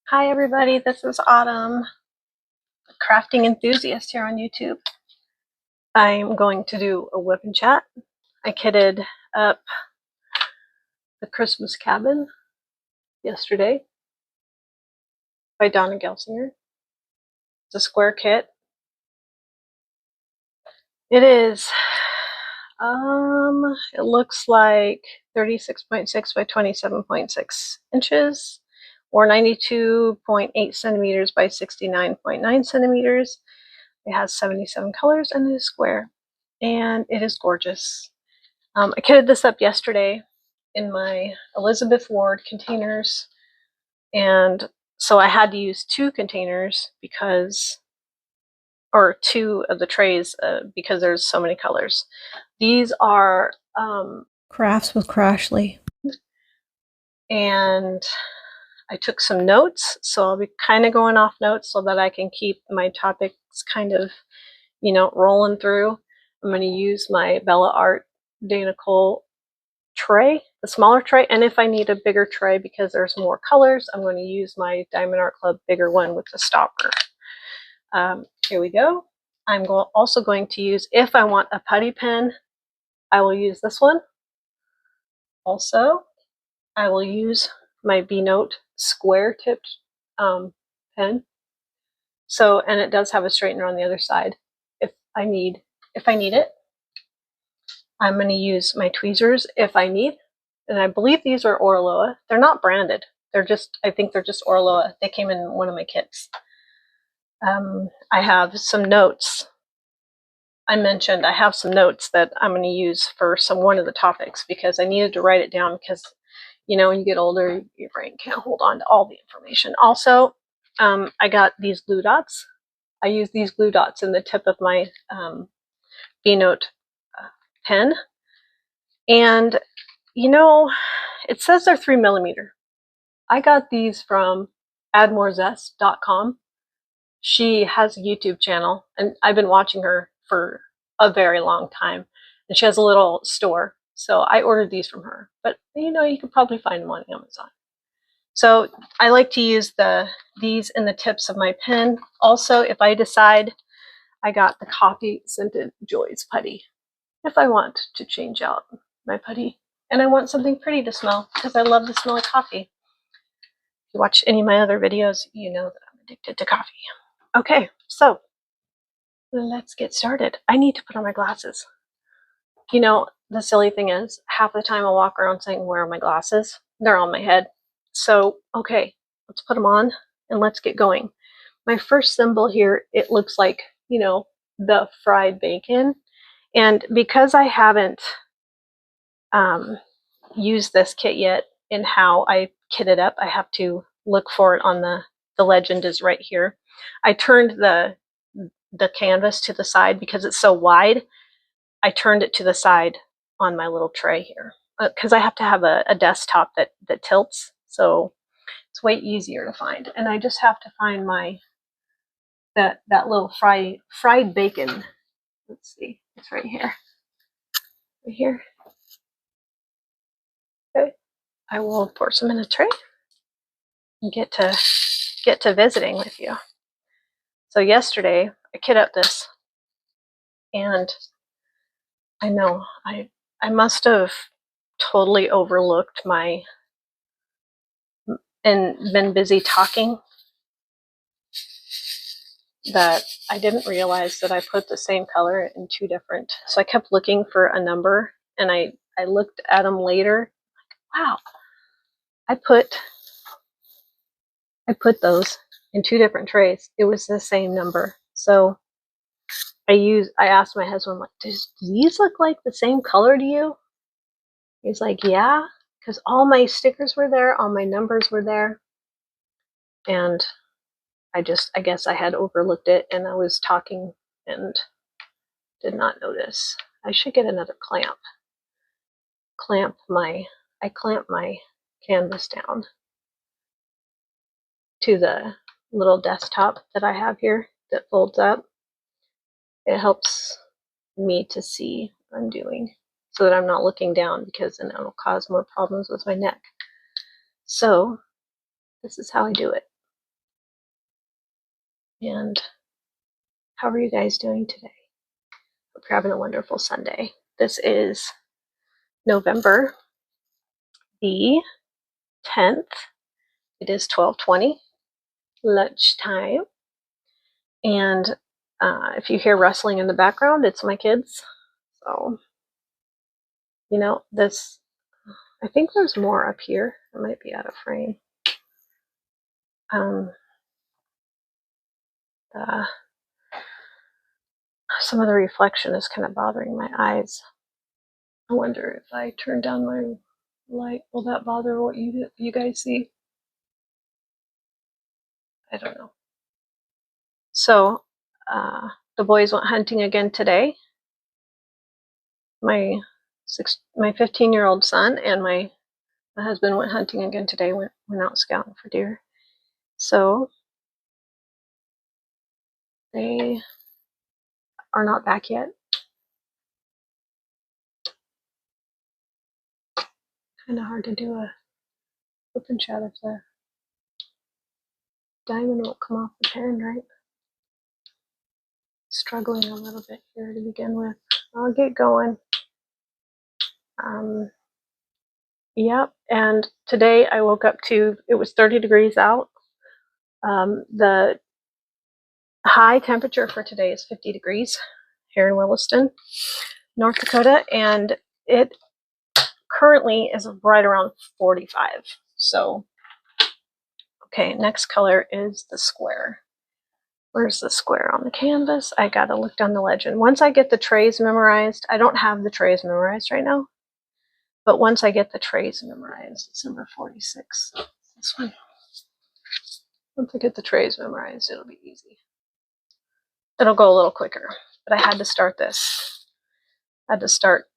Hi everybody, this is Autumn, crafting enthusiast here on YouTube. I'm going to do a WIP and Chat. I kitted up the Christmas cabin yesterday by Dona Gelsinger. It's a square kit. It is, it looks like 36.6 by 27.6 inches, or 92.8 centimeters by 69.9 centimeters. It has 77 colors and it is square, and it is gorgeous. I kitted this up yesterday in my Elizabeth Ward containers, and so I had to use two containers because, or two of the trays, because there's so many colors. These are Crafts with Crashly, and I took some notes, so I'll be kind of going off notes so that I can keep my topics kind of, rolling through. I'm going to use my Bella Art Dana Cole tray, the smaller tray, and if I need a bigger tray because there's more colors, I'm going to use my Diamond Art Club bigger one with the stopper. Here we go. I'm also going to use, if I want a putty pen, I will use this one. Also, I will use my B-Note square tipped pen. So, and it does have a straightener on the other side if I need it. I'm going to use my tweezers if I need, and I believe these are Orloa. They're not branded. I think they're just Orloa. They came in one of my kits. I have some notes. I mentioned I have some notes that I'm going to use for one of the topics because I needed to write it down because, when you get older, your brain can't hold on to all the information. Also, I got these glue dots. I use these glue dots in the tip of my B-Note pen. And, it says they're 3mm. I got these from addmorezest.com. She has a YouTube channel, and I've been watching her for a very long time. And she has a little store, so I ordered these from her. But, you could probably find them on Amazon. So I like to use these in the tips of my pen. Also, if I decide, I got the Coffee Scented Joys putty. If I want to change out my putty, and I want something pretty to smell, because I love the smell of coffee. If you watch any of my other videos, you know that I'm addicted to coffee. Okay, so let's get started. I need to put on my glasses. The silly thing is, half the time I'll walk around saying, where are my glasses? They're on my head. So, okay, let's put them on and let's get going. My first symbol here, it looks like, the fried bacon. And because I haven't used this kit yet in how I kit it up, I have to look for it on the legend is right here. I turned the canvas to the side because it's so wide. I turned it to the side on my little tray here because I have to have a desktop that tilts, so it's way easier to find. And I just have to find that little fried bacon. Let's see, it's right here. Right here. Okay, I will pour some in a tray and get to visiting with you. So yesterday I kit up this, and I know I must have totally overlooked and been busy talking that I didn't realize that I put the same color in two different. So I kept looking for a number, and I looked at them later. Like, wow, I put those in two different trays. It was the same number. So I asked my husband, like, do these look like the same color to you? He's like, yeah, because all my stickers were there, all my numbers were there. And I guess I had overlooked it, and I was talking and did not notice. I should get another clamp. I clamp my canvas down to the little desktop that I have here that folds up. It helps me to see what I'm doing so that I'm not looking down, because then it'll cause more problems with my neck. So this is how I do it. And how are you guys doing today? Hope you're having a wonderful Sunday. This is November the 10th. It is 12:20, lunchtime. And if you hear rustling in the background, it's my kids. So, you know, this, I think there's more up here. It might be out of frame. Some of the reflection is kind of bothering my eyes. I wonder if I turn down my light, will that bother what you guys see? I don't know. So the boys went hunting again today. My 15-year-old son and my husband went hunting again today. Went out scouting for deer. So they are not back yet. Kind of hard to do a WIP and Chat if the diamond won't come off the pen, right? Struggling a little bit here to begin with. I'll get going. Yep, and today I woke up to, it was 30 degrees out. The high temperature for today is 50 degrees here in Williston, North Dakota, and it currently is right around 45. So, okay, next color is the square. Where's the square on the canvas? I gotta look down the legend. Once I get the trays memorized, I don't have the trays memorized right now, but once I get the trays memorized, it's number 46. This one. Once I get the trays memorized, it'll be easy. It'll go a little quicker, but I had to start this. I had to start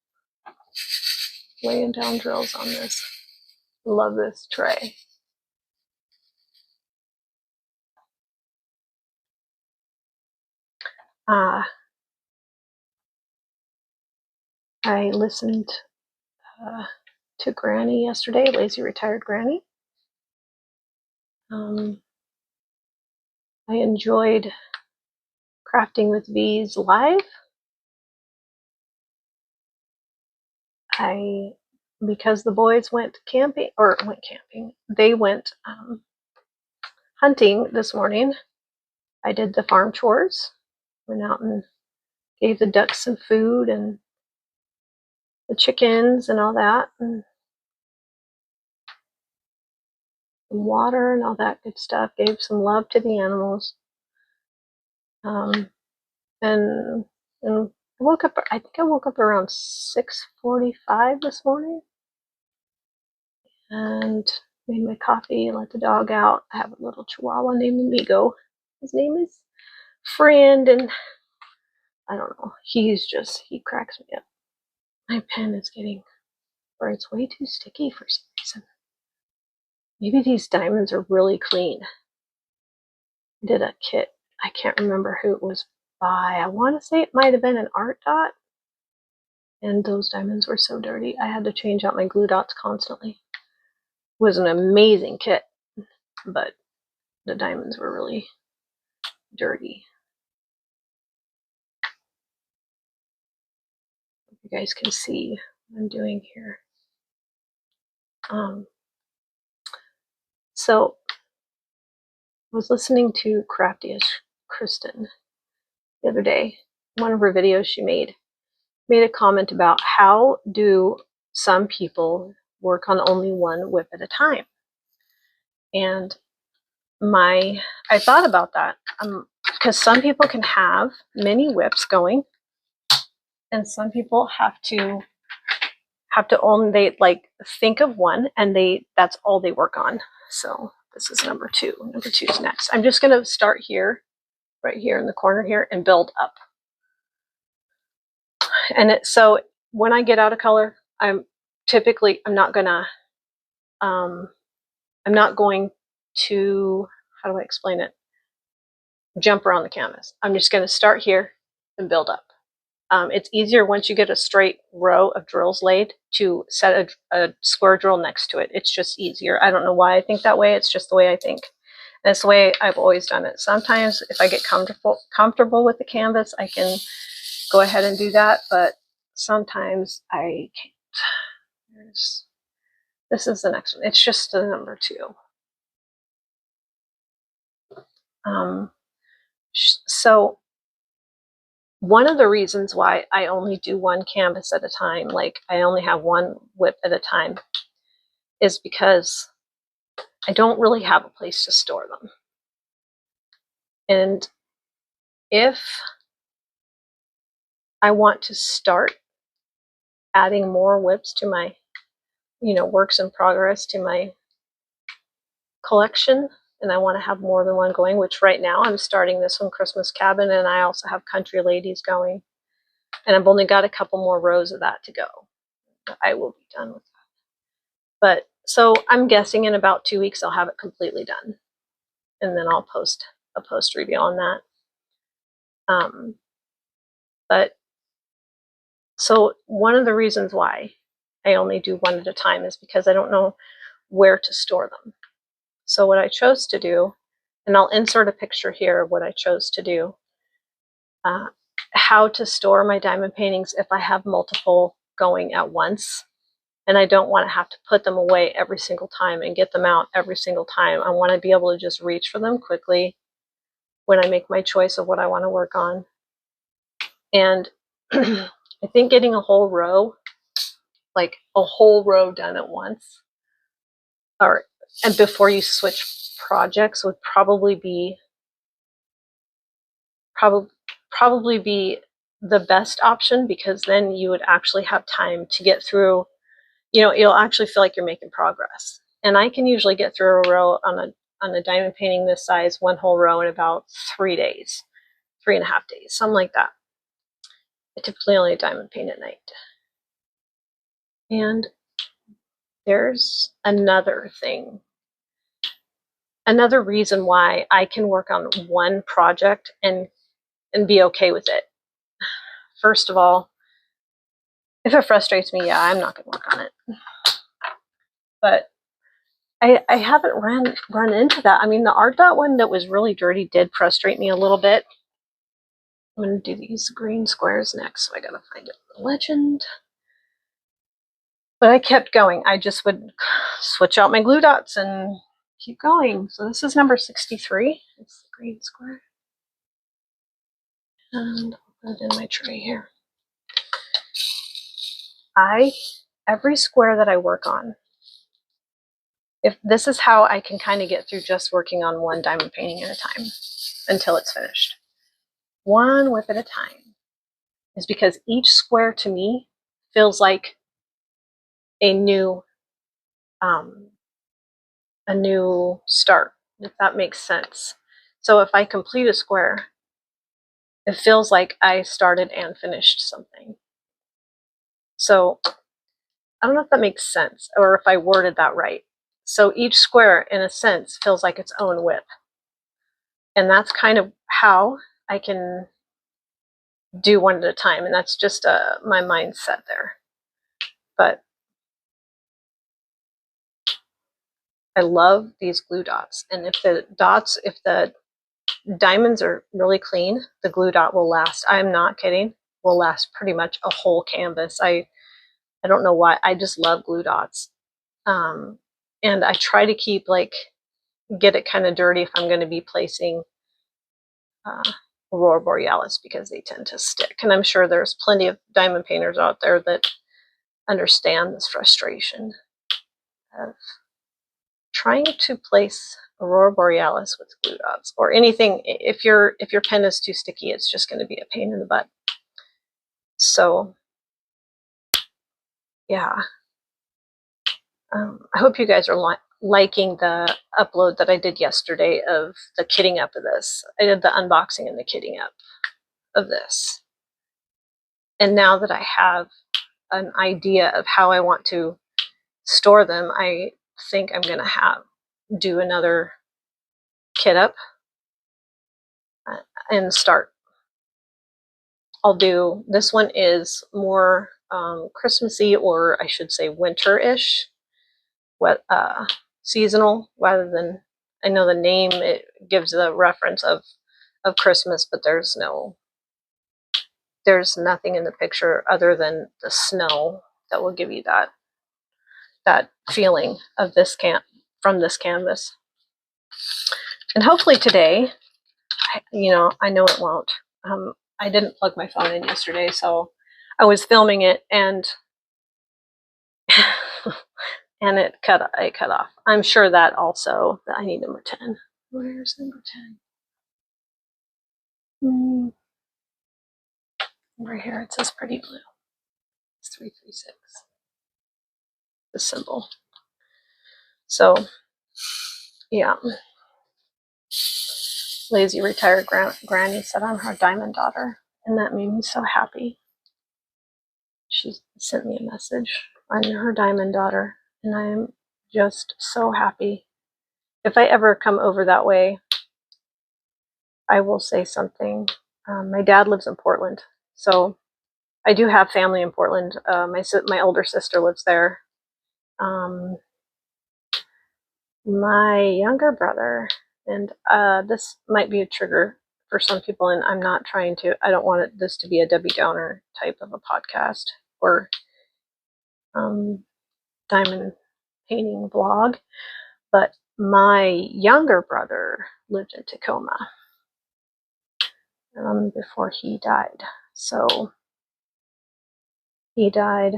laying down drills on this. Love this tray. I listened to Granny yesterday, Lazy Retired Granny. I enjoyed Crafting with V's live. Because the boys went camping, they went hunting this morning. I did the farm chores, went out and gave the ducks some food and the chickens and all that, and some water and all that good stuff. Gave some love to the animals. And I woke up, I think I woke up around 6:45 this morning and made my coffee, let the dog out. I have a little chihuahua named Amigo. His name is Friend, and I don't know, he cracks me up. My pen is getting, or it's way too sticky for some reason. Maybe these diamonds are really clean. I did a kit, I can't remember who it was by. I want to say it might have been an art dot. And those diamonds were so dirty. I had to change out my glue dots constantly. It was an amazing kit, but the diamonds were really dirty. You guys can see what I'm doing here. So I was listening to Crafty-ish Kristen the other day. One of her videos she made a comment about how do some people work on only one WIP at a time. And I thought about that because some people can have many WIPs going, and some people have to only think of one and that's all they work on. So this is number 2. Number 2 is next. I'm just going to start here, right here in the corner here, and build up. And so when I get out of color, I'm not going to, how do I explain it? Jump around the canvas. I'm just going to start here and build up. It's easier once you get a straight row of drills laid to set a square drill next to it. It's just easier. I don't know why I think that way. It's just the way I think. That's the way I've always done it. Sometimes if I get comfortable with the canvas, I can go ahead and do that, but sometimes I can't. This is the next one. It's just the number 2. So one of the reasons why I only do one canvas at a time, like I only have one WIP at a time, is because I don't really have a place to store them. And if I want to start adding more WIPs to my, works in progress to my collection, and I want to have more than one going, which right now I'm starting this one, Christmas Cabin, and I also have Country Ladies going. And I've only got a couple more rows of that to go. I will be done with that. But so I'm guessing in about 2 weeks I'll have it completely done. And then I'll post a post review on that. But so one of the reasons why I only do one at a time is because I don't know where to store them. So what I chose to do, and I'll insert a picture here of what I chose to do, how to store my diamond paintings if I have multiple going at once. And I don't want to have to put them away every single time and get them out every single time. I want to be able to just reach for them quickly when I make my choice of what I want to work on. And I think getting a whole row, like a whole row done at once, and before you switch projects would probably be the best option, because then you would actually have time to get through, you'll actually feel like you're making progress. And I can usually get through a row on a diamond painting this size, one whole row, in about 3 days, 3.5 days, something like that. I typically only diamond paint at night. And there's another thing, another reason why I can work on one project and be okay with it. First of all, if it frustrates me, yeah, I'm not going to work on it. But I haven't run into that. I mean, the art dot one that was really dirty did frustrate me a little bit. I'm going to do these green squares next, so I got to find it. Legend. But I kept going. I just would switch out my glue dots and keep going. So this is number 63. It's the green square. And I'll put it in my tray here. Every square that I work on, if this is how I can kind of get through just working on one diamond painting at a time until it's finished. One WIP at a time, is because each square to me feels like a new start, if that makes sense. So if I complete a square, it feels like I started and finished something. So I don't know if that makes sense, or if I worded that right. So each square, in a sense, feels like its own WIP. And that's kind of how I can do one at a time. And that's just my mindset there. But I love these glue dots. And if the diamonds are really clean, the glue dot will last. I'm not kidding. Will last pretty much a whole canvas. I don't know why. I just love glue dots. And I try to keep, get it kind of dirty if I'm going to be placing Aurora Borealis, because they tend to stick. And I'm sure there's plenty of diamond painters out there that understand this frustration of trying to place Aurora Borealis with glue dots or anything. If your pen is too sticky, it's just going to be a pain in the butt. So yeah, I hope you guys are liking the upload that I did yesterday of the kitting up of this. I did the unboxing and the kitting up of this. And now that I have an idea of how I want to store them, I think I'm going to do another kit up and start. I'll do, this one is more Christmassy, or I should say winter-ish, seasonal, rather than I know the name, it gives the reference of Christmas, but there's nothing in the picture other than the snow that will give you that feeling of this from this canvas. And hopefully today, I know it won't. I didn't plug my phone in yesterday, so I was filming it and and it cut off. I'm sure that also, I need number 10. Where's number 10? Over here it says pretty blue. It's 336. The symbol. So yeah. Lazy retired granny said I'm her diamond daughter, and that made me so happy. She sent me a message. I'm her diamond daughter, and I am just so happy. If I ever come over that way, I will say something. My dad lives in Portland, so I do have family in Portland. My older sister lives there. My younger brother, and this might be a trigger for some people, and I'm not trying to, I don't want this to be a Debbie Downer type of a podcast or diamond painting vlog, but my younger brother lived in Tacoma before he died. So he died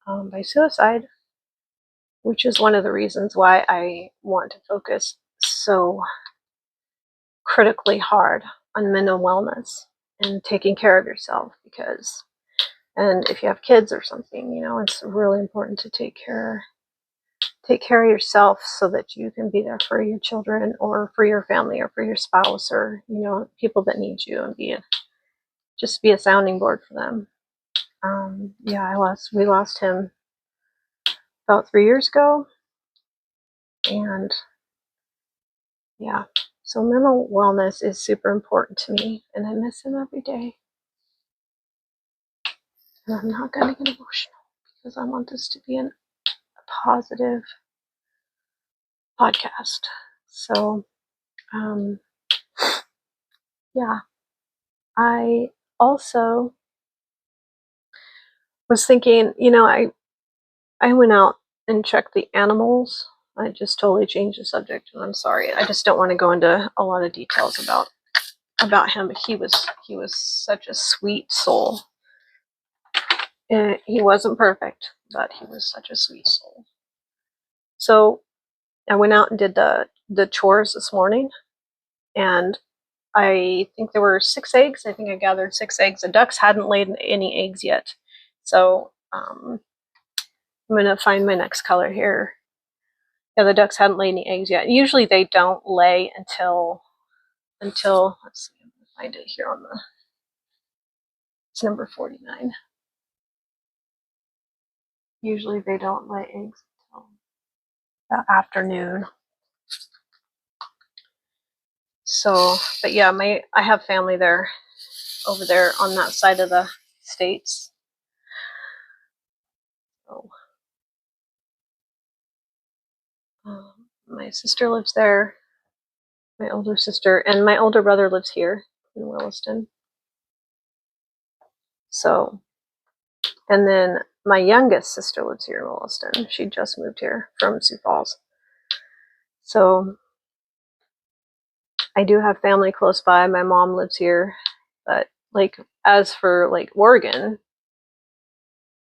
by suicide, which is one of the reasons why I want to focus so critically hard on mental wellness and taking care of yourself, and if you have kids or something, it's really important to take care of yourself so that you can be there for your children or for your family or for your spouse or people that need you, and just be a sounding board for them. We lost him about 3 years ago, and yeah, so mental wellness is super important to me, and I miss him every day. And I'm not going to get emotional because I want this to be a positive podcast. So, yeah, I also was thinking, I went out and checked the animals. I just totally changed the subject, and I'm sorry. I just don't want to go into a lot of details about him. But he was such a sweet soul. He wasn't perfect, but he was such a sweet soul. So I went out and did the chores this morning, and I think there were 6 eggs. I think I gathered 6 eggs. The ducks hadn't laid any eggs yet, so I'm gonna find my next color here. Yeah, the ducks hadn't laid any eggs yet. Usually they don't lay until let's see, I'm gonna find it here it's number 49. Usually they don't lay eggs until the afternoon. So, but yeah, I have family over there on that side of the states. So, my sister lives there, my older sister, and my older brother lives here in Williston. So, and then my youngest sister lives here in Williston. She just moved here from Sioux Falls. So I do have family close by. My mom lives here, but as for Oregon,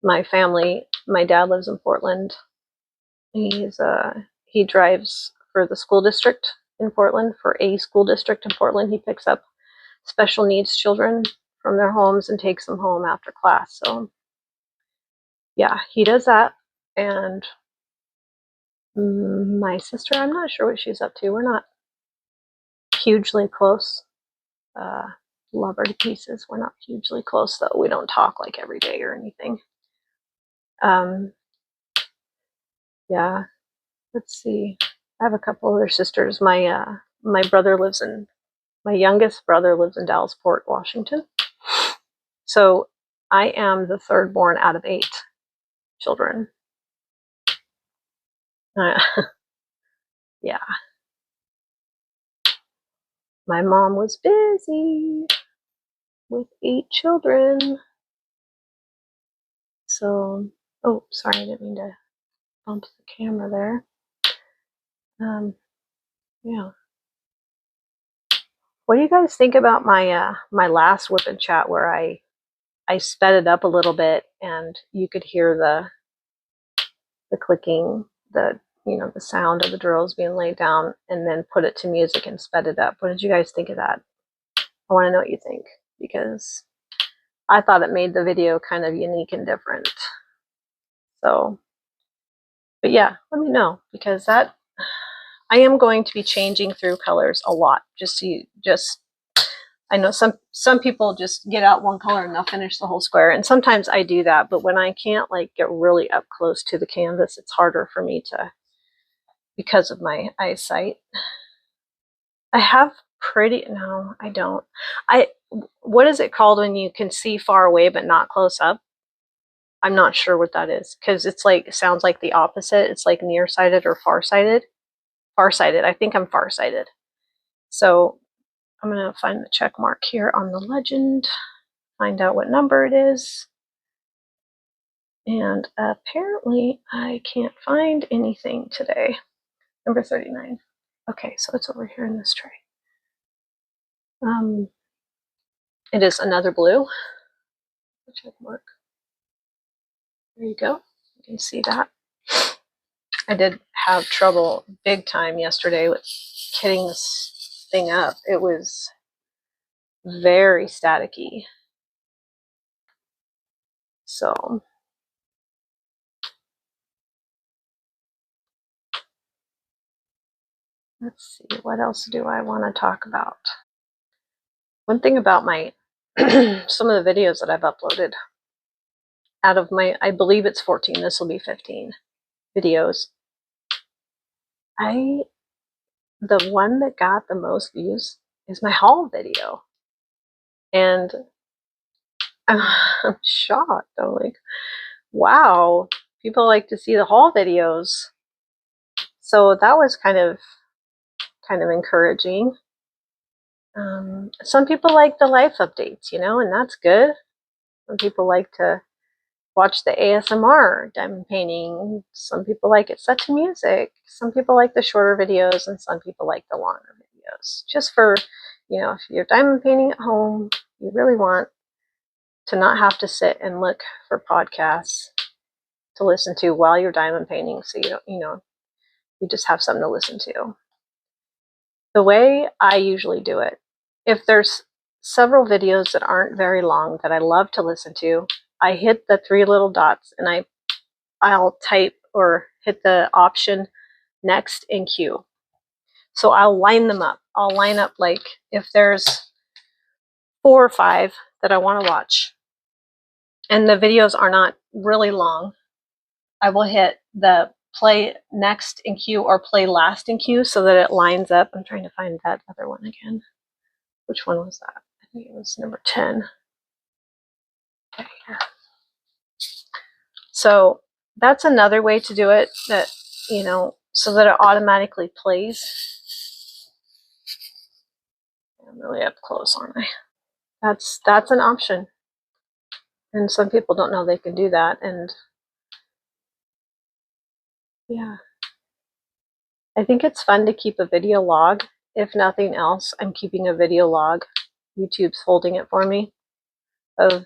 my family, my dad lives in Portland. He drives for the school district in Portland, for a school district in Portland. He picks up special needs children from their homes and takes them home after class. So yeah, he does that. And my sister, I'm not sure what she's up to. We're not hugely close. Love her to pieces. We're not hugely close, though. We don't talk every day or anything. Yeah, let's see. I have a couple other sisters. My youngest brother lives in Dallas-Fort, Washington. So I am the third born out of 8 children. Yeah. my mom was busy with 8 children. So, oh, sorry, I didn't mean to bump the camera there. Yeah. What do you guys think about my my last WIP and Chat where I sped it up a little bit and you could hear the clicking, the the sound of the drills being laid down, and then put it to music and sped it up? What did you guys think of that? I want to know what you think, because I thought it made the video kind of unique and different. So, but yeah, let me know, because that I am going to be changing through colors a lot. I know some people just get out one color and they'll finish the whole square, and sometimes I do that, but when I can't like get really up close to the canvas, it's harder for me to, because of my eyesight. I have no, I don't. What is it called when you can see far away but not close up? I'm not sure what that is, because it's like, it sounds like the opposite. It's like nearsighted or farsighted. Farsighted. I think I'm farsighted. So I'm going to find the check mark here on the legend, find out what number it is. And apparently I can't find anything today. Number 39. Okay, so it's over here in this tray. It is another blue. Check mark. There you go. You can see that. I did have trouble big time yesterday with getting this thing up. It was very staticky. So let's see, what else do I want to talk about? One thing about my some of the videos that I've uploaded, out of my, I believe it's 14, this will be 15 videos, the one that got the most views is my haul video. And I'm shocked. I'm like, wow, people like to see the haul videos. So that was kind of encouraging. Some people like the life updates, and that's good. Some people like to watch the ASMR diamond painting. Some people like it set to music. Some people like the shorter videos, and some people like the longer videos. Just for, if you're diamond painting at home, you really want to not have to sit and look for podcasts to listen to while you're diamond painting, so you don't, you just have something to listen to. The way I usually do it, if there's several videos that aren't very long that I love to listen to, I hit the 3 little dots and I'll type or hit the option next in queue. So I'll line them up. I'll line up, like, if there's 4 or 5 that I want to watch and the videos are not really long, I will hit the play next in queue or play last in queue so that it lines up. I'm trying to find that other one again. Which one was that? I think it was number 10. Okay, here. So that's another way to do it, that, so that it automatically plays. I'm really up close, aren't I? That's an option. And some people don't know they can do that. And yeah, I think it's fun to keep a video log. If nothing else, I'm keeping a video log. YouTube's holding it for me, of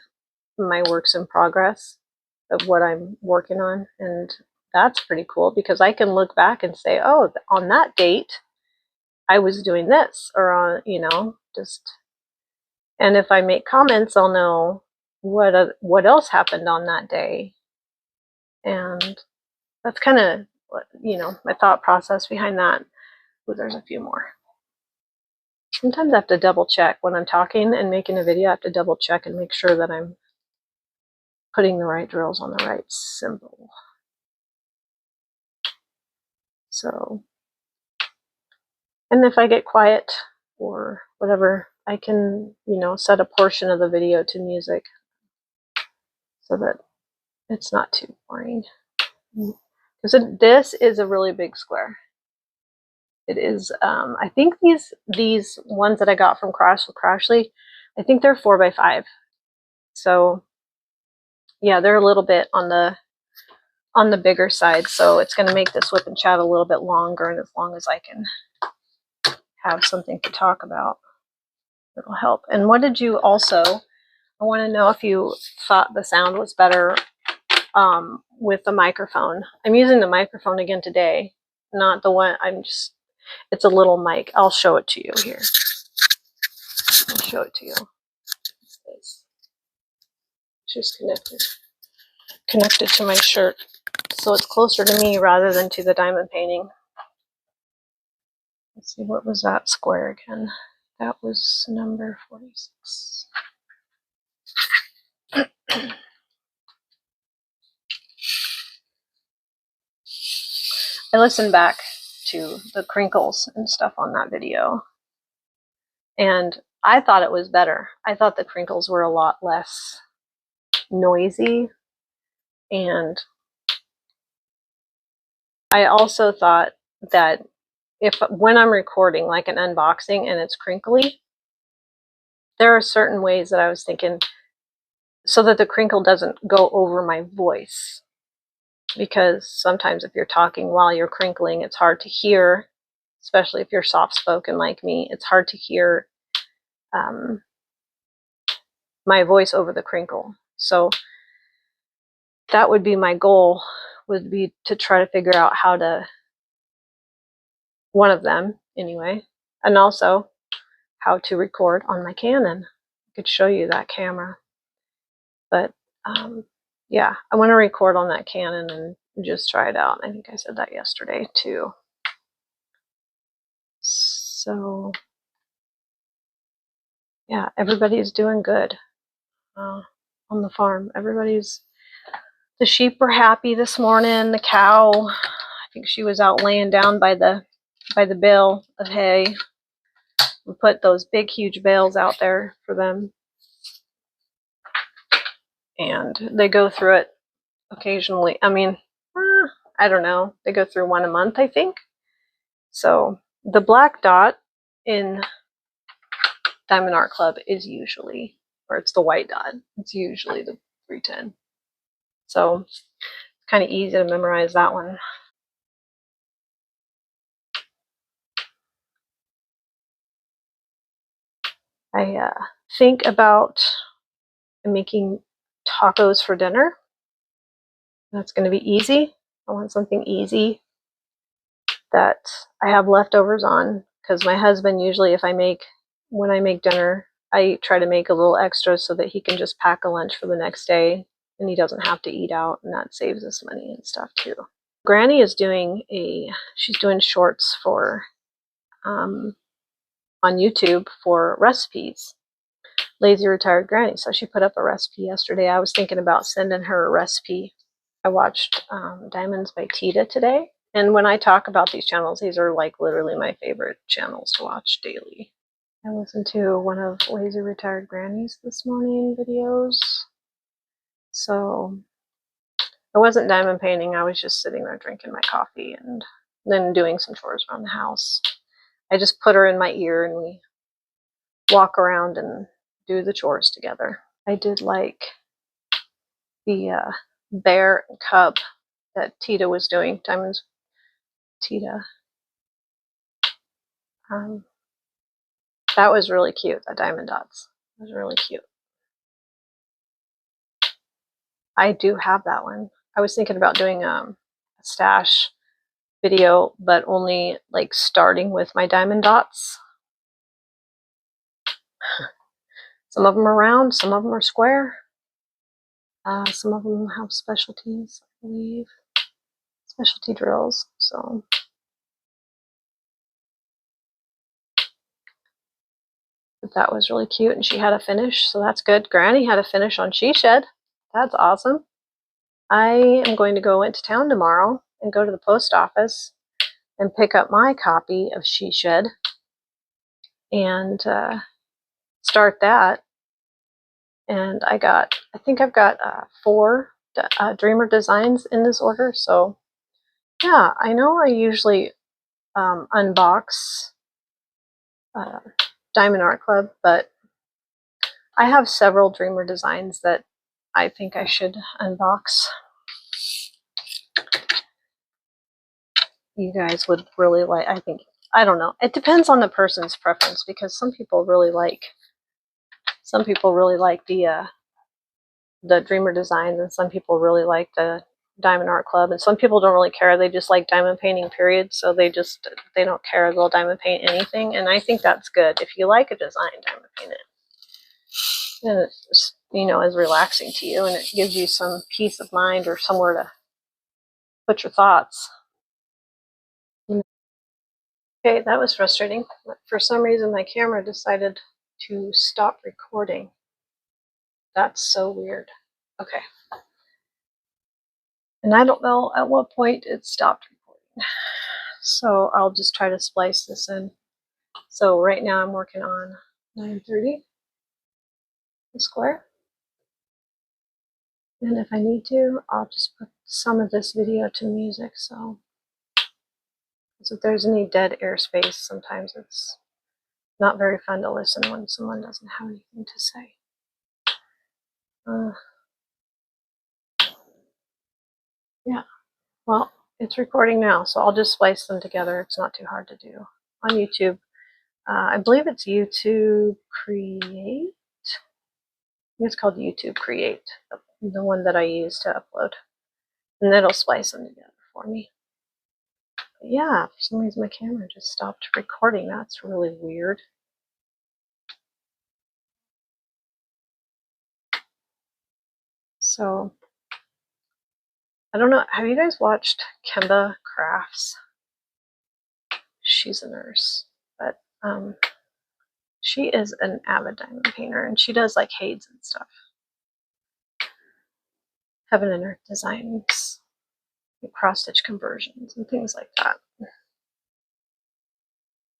my works in progress, of what I'm working on. And that's pretty cool, because I can look back and say, oh, on that date, I was doing this, or on, just, and if I make comments, I'll know what else happened on that day. And that's kind of, my thought process behind that. Oh, there's a few more. Sometimes I have to double check when I'm talking and making a video. I have to double check and make sure that I'm putting the right drills on the right symbol. So, and if I get quiet or whatever, I can, set a portion of the video to music so that it's not too boring. Because this is a really big square. It is, I think these ones that I got from Crashly, I think they're 4x5. So yeah, they're a little bit on the bigger side. So it's going to make this WIP and Chat a little bit longer, and as long as I can have something to talk about, it'll help. And what did you also, I want to know if you thought the sound was better with the microphone. I'm using the microphone again today, not the one, it's a little mic. I'll show it to you here. I'll show it to you. It's just connected to my shirt. So it's closer to me rather than to the diamond painting. Let's see, what was that square again? That was number 46. I listened back to the crinkles and stuff on that video, and I thought it was better. I thought the crinkles were a lot less noisy, and I also thought that when I'm recording like an unboxing and it's crinkly, there are certain ways that I was thinking so that the crinkle doesn't go over my voice, because sometimes if you're talking while you're crinkling, it's hard to hear, especially if you're soft-spoken like me. It's hard to hear my voice over the crinkle. So that would be my goal, would be to try to figure out how to, one of them anyway, and also how to record on my Canon. I could show you that camera, but yeah, I want to record on that Canon and just try it out. I think I said that yesterday too. So yeah, everybody's doing good on the farm. The sheep were happy this morning. The cow, I think she was out laying down by the bale of hay. We put those big, huge bales out there for them, and they go through it occasionally. I mean, I don't know. They go through one a month, I think. So the black dot in Diamond Art Club is usually, or it's the white dot. It's usually the 310. So it's kind of easy to memorize that one. I think about making tacos for dinner. That's going to be easy. I want something easy that I have leftovers on, because my husband usually, when I make dinner, I try to make a little extra so that he can just pack a lunch for the next day and he doesn't have to eat out, and that saves us money and stuff too. Granny is she's doing shorts for on YouTube for recipes. Lazy Retired Granny. So she put up a recipe yesterday. I was thinking about sending her a recipe. I watched Diamonds by Tita today. And when I talk about these channels, these are like literally my favorite channels to watch daily. I listened to one of Lazy Retired Granny's this morning videos. So I wasn't diamond painting. I was just sitting there drinking my coffee and then doing some chores around the house. I just put her in my ear and we walk around and do the chores together. I did like the bear and cub that Tita was doing, Diamonds Tita. That was really cute, the diamond dots. It was really cute. I do have that one. I was thinking about doing a stash video, but only like starting with my diamond dots. Some of them are round, some of them are square. Some of them have specialties, I believe. Specialty drills, so. But that was really cute, and she had a finish, so that's good. Granny had a finish on She Shed. That's awesome. I am going to go into town tomorrow and go to the post office and pick up my copy of She Shed and start that. And I think I've got 4 Dreamer designs in this order. So yeah, I know I usually unbox Diamond Art Club, but I have several Dreamer designs that I think I should unbox. You guys would really like, I don't know. It depends on the person's preference, because some people really like the Dreamer designs, and some people really like the Diamond Art Club, and some people don't really care. They just like diamond painting, period. So they don't care. They'll diamond paint anything, and I think that's good. If you like a design, diamond paint it. And it's, is relaxing to you, and it gives you some peace of mind or somewhere to put your thoughts. Okay, that was frustrating. For some reason, my camera decided to stop recording. That's so weird. Okay. And I don't know at what point it stopped recording. So I'll just try to splice this in. So right now I'm working on 930, the square. And if I need to, I'll just put some of this video to music. So if there's any dead airspace, sometimes it's not very fun to listen when someone doesn't have anything to say. Yeah, well, it's recording now, so I'll just splice them together. It's not too hard to do. On YouTube, I believe it's YouTube Create. It's called YouTube Create, the one that I use to upload. And it'll splice them together for me. But yeah, for some reason my camera just stopped recording. That's really weird. So, I don't know. Have you guys watched Kemba Crafts? She's a nurse, but she is an avid diamond painter, and she does like Hades and stuff. Heaven and Earth designs, cross-stitch conversions, and things like that.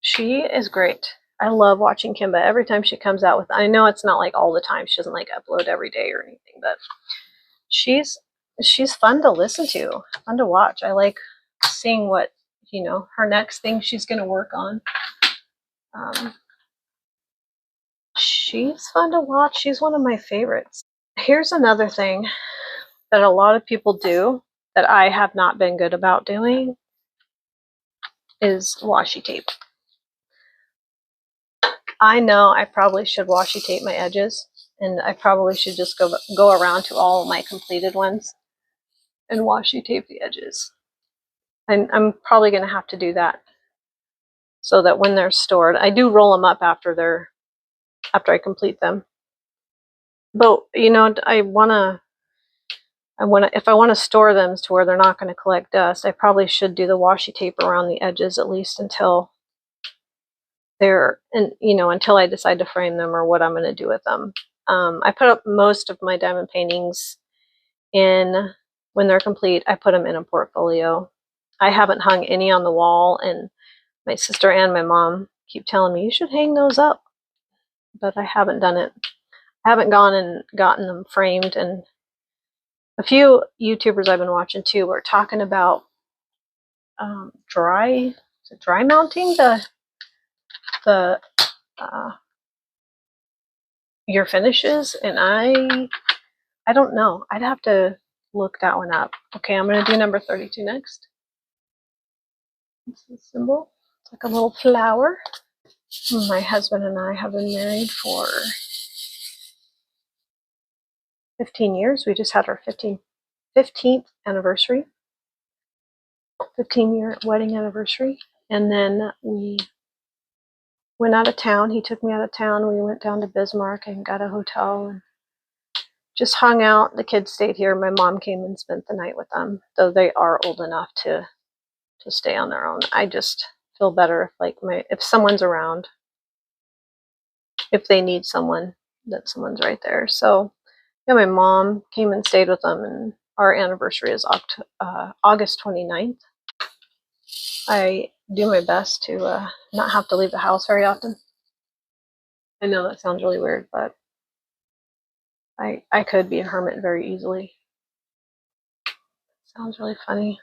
She is great. I love watching Kimba every time she comes out with. I know it's not like all the time. She doesn't like upload every day or anything, but she's fun to listen to, fun to watch. I like seeing what her next thing she's going to work on. She's fun to watch. She's one of my favorites. Here's another thing that a lot of people do that I have not been good about doing is washi tape. I know I probably should washi tape my edges, and I probably should just go around to all my completed ones and washi tape the edges. And I'm probably going to have to do that so that when they're stored, I do roll them up after I complete them. But if I want to store them to where they're not going to collect dust, I probably should do the washi tape around the edges at least until until I decide to frame them or what I'm going to do with them. I put up most of my diamond paintings when they're complete. I put them in a portfolio. I haven't hung any on the wall, and my sister and my mom keep telling me you should hang those up, but I haven't done it. I haven't gone and gotten them framed, and a few YouTubers I've been watching too were talking about dry mounting your finishes, and I don't know. I'd have to look that one up. Okay, I'm going to do number 32 next. It's a symbol. It's like a little flower. My husband and I have been married for 15 years. We just had our 15th anniversary. 15-year wedding anniversary. And then we went out of town. He took me out of town. We went down to Bismarck and got a hotel and just hung out. The kids stayed here. My mom came and spent the night with them, though they are old enough to stay on their own. I just feel better if someone's around, if they need someone, that someone's right there. So yeah, my mom came and stayed with them, and our anniversary is August 29th. I do my best to not have to leave the house very often. I know that sounds really weird, but I could be a hermit very easily. Sounds really funny.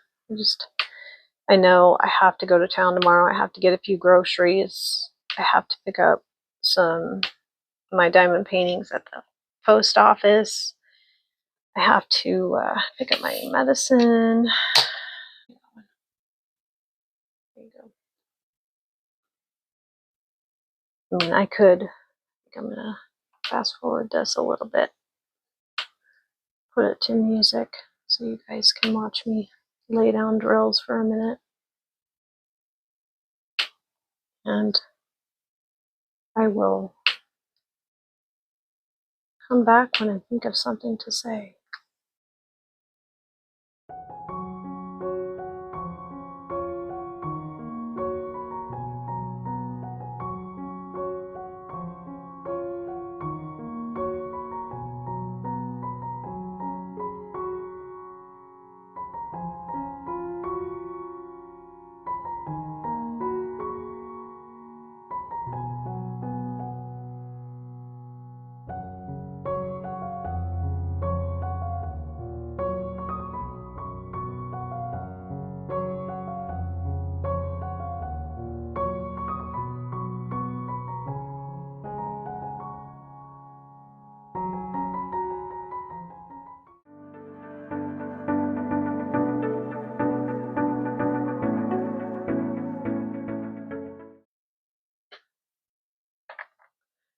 I know I have to go to town tomorrow. I have to get a few groceries. I have to pick up my diamond paintings at the post office. I have to pick up my medicine. There you go. I mean, I think I'm gonna fast forward this a little bit, put it to music so you guys can watch me lay down drills for a minute. And I will come back when I think of something to say.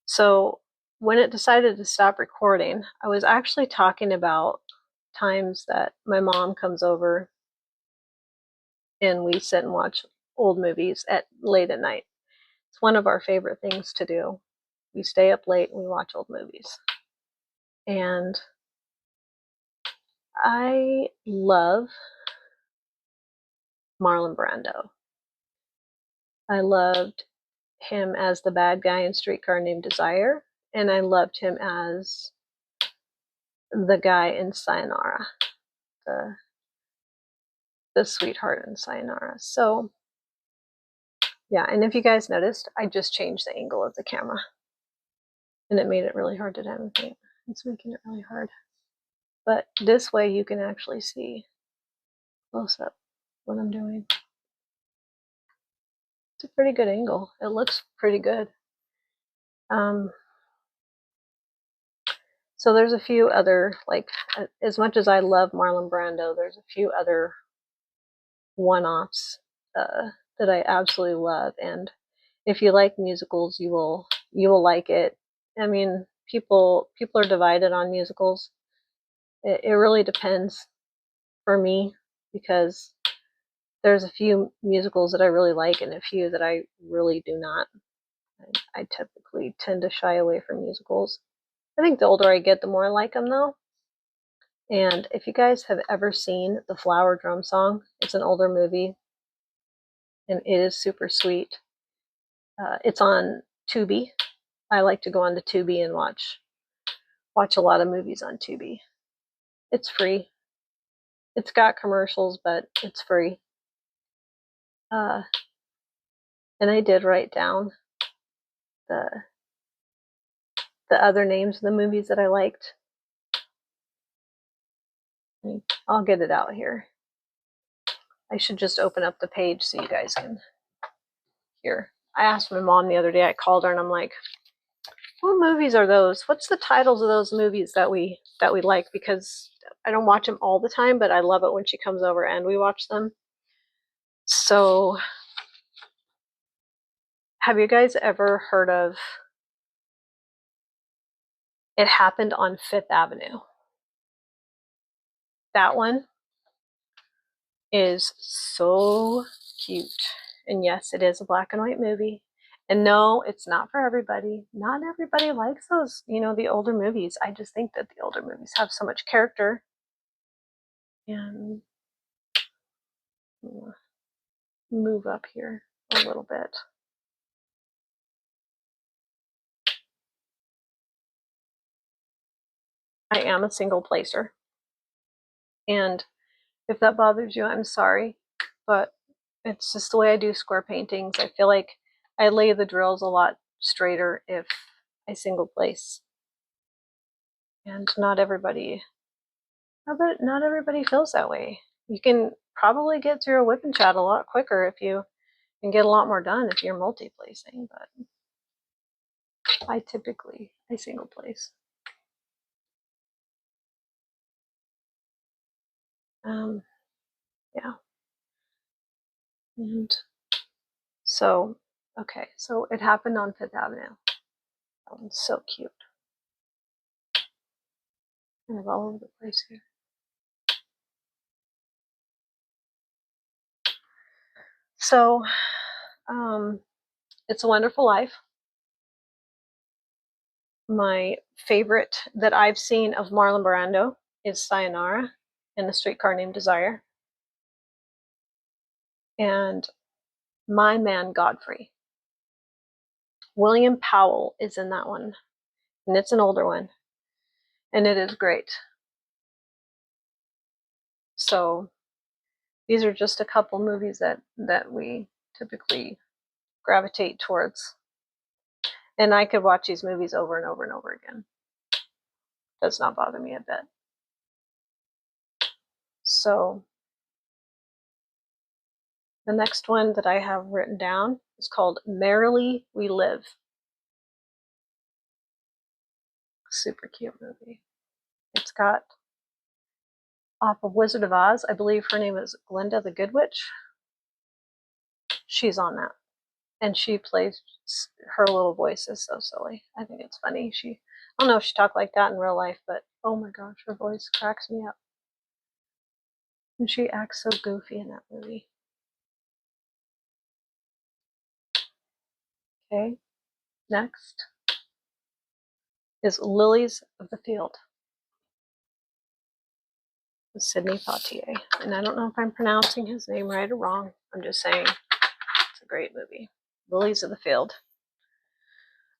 So when it decided to stop recording, I was actually talking about times that my mom comes over and we sit and watch old movies late at night. It's one of our favorite things to do. We stay up late and we watch old movies. And I love Marlon Brando. I loved him as the bad guy in Streetcar Named Desire, and I loved him as the guy in Sayonara, the sweetheart in Sayonara. So yeah, and if you guys noticed, I just changed the angle of the camera, and it made it really hard to demonstrate. It's making it really hard. But this way you can actually see close up what I'm doing. It's a pretty good angle. It looks pretty good. So there's a few other, like, as much as I love Marlon Brando, there's a few other one-offs that I absolutely love. And if you like musicals, you will like it. I mean, people are divided on musicals. It really depends for me, because there's a few musicals that I really like and a few that I really do not. I typically tend to shy away from musicals. I think the older I get, the more I like them, though. And if you guys have ever seen The Flower Drum Song, it's an older movie, and it is super sweet. It's on Tubi. I like to go on to Tubi and watch a lot of movies on Tubi. It's free. It's got commercials, but it's free. And I did write down the other names of the movies that I liked. I'll get it out here. I should just open up the page so you guys can hear. I asked my mom the other day, I called her and I'm like, what movies are those? What's the titles of those movies that we like? Because I don't watch them all the time, but I love it when she comes over and we watch them. So have you guys ever heard of It Happened on Fifth Avenue? That one is so cute. And yes, it is a black and white movie. And no, it's not for everybody. Not everybody likes those, the older movies. I just think that the older movies have so much character. And move up here a little bit. I am a single placer. And if that bothers you, I'm sorry. But it's just the way I do square paintings. I feel like I lay the drills a lot straighter if I single place. And not everybody feels that way. You can probably get through a WIP and Chat a lot quicker if you can get a lot more done if you're multi-placing, but I single place. Yeah. And so, okay, so it happened on Fifth Avenue. That one's so cute. Kind of all over the place here. So, It's a Wonderful Life. My favorite that I've seen of Marlon Brando is Sayonara and A Streetcar Named Desire. And My Man Godfrey. William Powell is in that one, and it's an older one, and it is great. So these are just a couple movies that we typically gravitate towards. And I could watch these movies over and over and over again. Does not bother me a bit. So the next one that I have written down is called Merrily We Live. Super cute movie. It's got, off of Wizard of Oz, I believe her name is Glinda the Good Witch. She's on that. And she plays, her little voice is so silly. I think it's funny. I don't know if she talked like that in real life, but oh my gosh, her voice cracks me up. And she acts so goofy in that movie. Okay, next is Lilies of the Field with Sidney Poitier. And I don't know if I'm pronouncing his name right or wrong. I'm just saying it's a great movie. Lilies of the Field.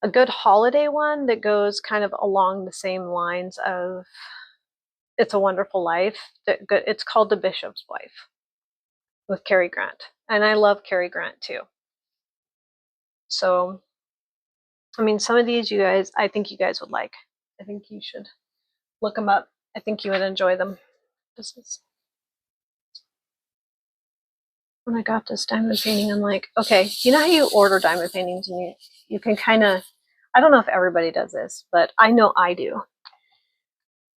A good holiday one that goes kind of along the same lines of It's a Wonderful Life. It's called The Bishop's Wife with Cary Grant. And I love Cary Grant too. So, I mean, some of these I think you guys would like. I think you should look them up. I think you would enjoy them. When I got this diamond painting, I'm like, okay, you know how you order diamond paintings and you can kind of, I don't know if everybody does this, but I know I do.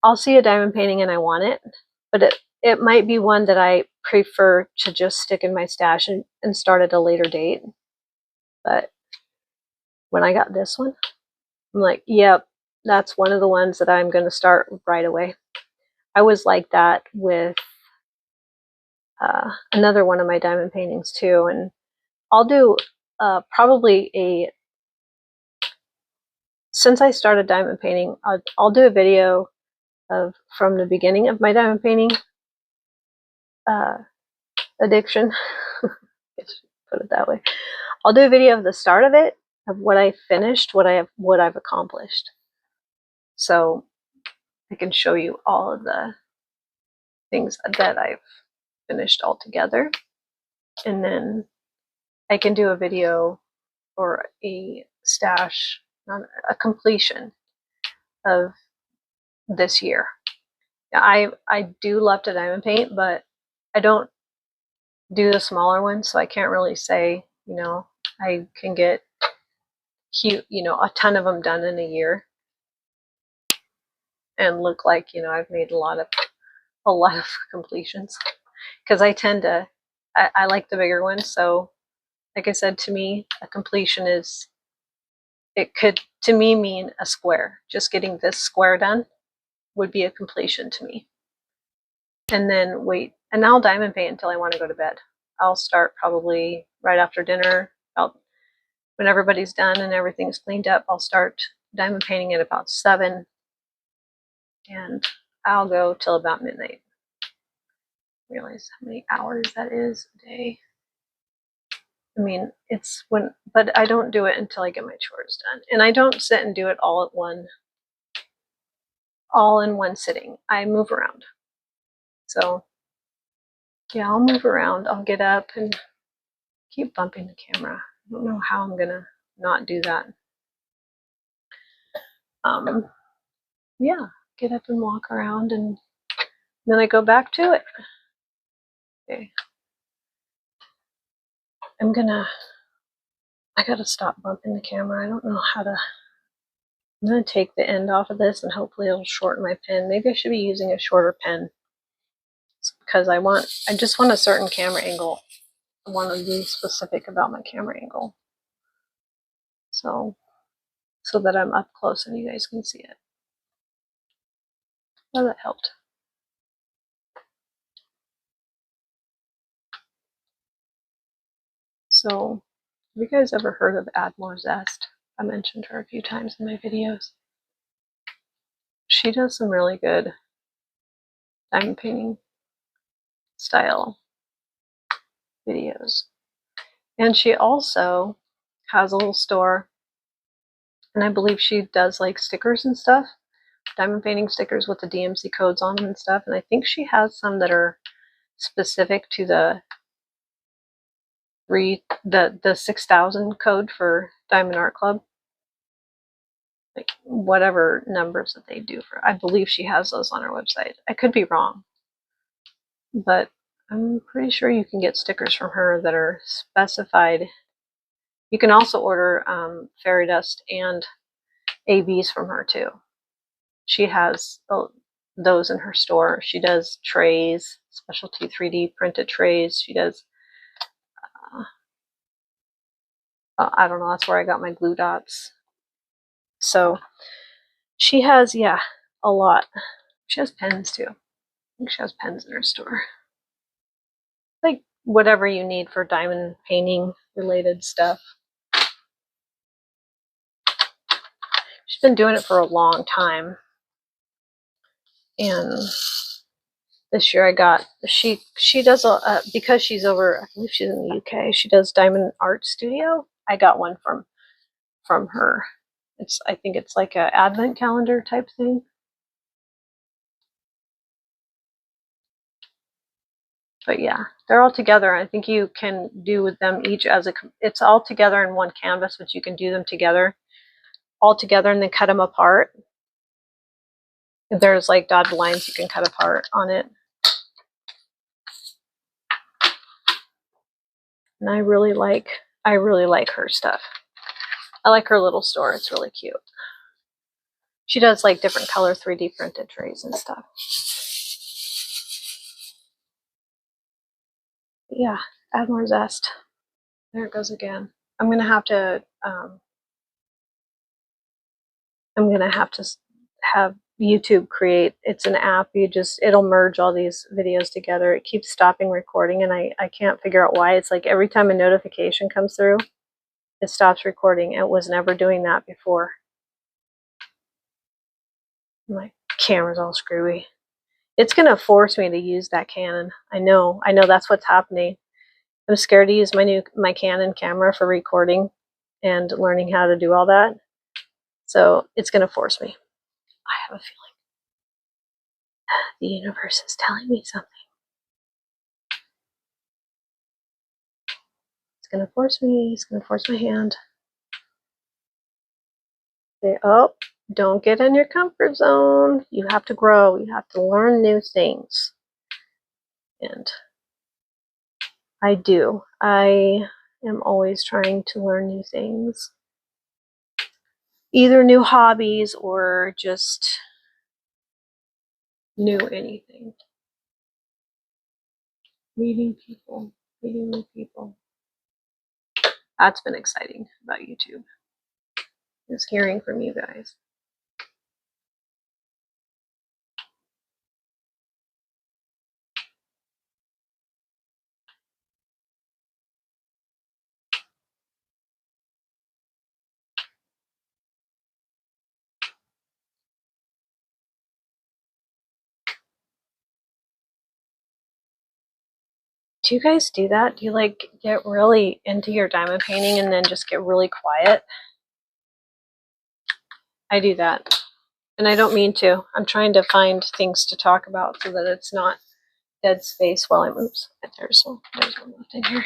I'll see a diamond painting and I want it, but it might be one that I prefer to just stick in my stash and start at a later date. But when I got this one, I'm like, yep, that's one of the ones that I'm going to start right away. I was like that with another one of my diamond paintings too, and I'll do probably since I started diamond painting, I'll do a video of from the beginning of my diamond painting addiction. Put it that way. I'll do a video of the start of it, of what I finished, what I've accomplished. So I can show you all of the things that I've finished all together. And then I can do a video or a stash, not a completion of this year. I do love to diamond paint, but I don't do the smaller ones, so I can't really say, I can get huge, a ton of them done in a year and look like, I've made a lot of completions, because I tend to, I like the bigger ones. So like I said, to me, a completion it could to me mean a square. Just getting this square done would be a completion to me. And then wait, and I'll diamond paint until I want to go to bed. I'll start probably right after dinner. When everybody's done and everything's cleaned up, I'll start diamond painting at about 7, and I'll go till about midnight. Realize how many hours that is a day. I mean, but I don't do it until I get my chores done, and I don't sit and do it all in one sitting. I move around. So yeah, I'll move around. I'll get up and keep bumping the camera. I don't know how I'm gonna not do that. Yeah, get up and walk around, and then I go back to it. Okay. I gotta stop bumping the camera. I don't know how to. I'm gonna take the end off of this and hopefully it'll shorten my pen. Maybe I should be using a shorter pen because I just want a certain camera angle. I want to be specific about my camera angle. So that I'm up close and you guys can see it. Oh, that helped. So, have you guys ever heard of Add More Zest? I mentioned her a few times in my videos. She does some really good diamond painting style videos. And she also has a little store, and I believe she does like stickers and stuff, diamond painting stickers with the DMC codes on them and stuff. And I think she has some that are specific to the 6,000 code for Diamond Art Club. Like whatever numbers that they do for, I believe she has those on her website. I could be wrong, but I'm pretty sure you can get stickers from her that are specified. You can also order fairy dust and ABs from her too. She has those in her store. She does trays, specialty 3D printed trays. She does, I don't know, that's where I got my glue dots. So she has, yeah, a lot. She has pens too. I think she has pens in her store. Like whatever you need for diamond painting related stuff. She's been doing it for a long time. And this year I got, she does, because she's over, I believe she's in the UK, she does Diamond Art Studio. I got one from her. I think it's like a advent calendar type thing. But yeah, they're all together. I think you can do with them each as it's all together in one canvas, but you can do them together, all together, and then cut them apart. There's like dotted lines you can cut apart on it. And I really like her stuff. I like her little store. It's really cute. She does like different color 3D printed trays and stuff. But yeah, Add More Zest. There it goes again. I'm gonna have to have YouTube create. It's an app. It'll merge all these videos together. It keeps stopping recording, and I can't figure out why. It's like every time a notification comes through, it stops recording. It was never doing that before. My camera's all screwy. It's gonna force me to use that Canon. I know that's what's happening. I'm scared to use my Canon camera for recording and learning how to do all that. So it's gonna force me. I have a feeling the universe is telling me something. It's gonna force me. It's gonna force my hand. Say, oh, don't get in your comfort zone. You have to grow. You have to learn new things. And I do. I am always trying to learn new things. Either new hobbies or just new anything. Meeting new people. That's been exciting about YouTube. Is hearing from you guys. Do you guys do that? Do you like get really into your diamond painting and then just get really quiet? I do that. And I don't mean to. I'm trying to find things to talk about so that it's not dead space while I'm, oops, there's one left in here.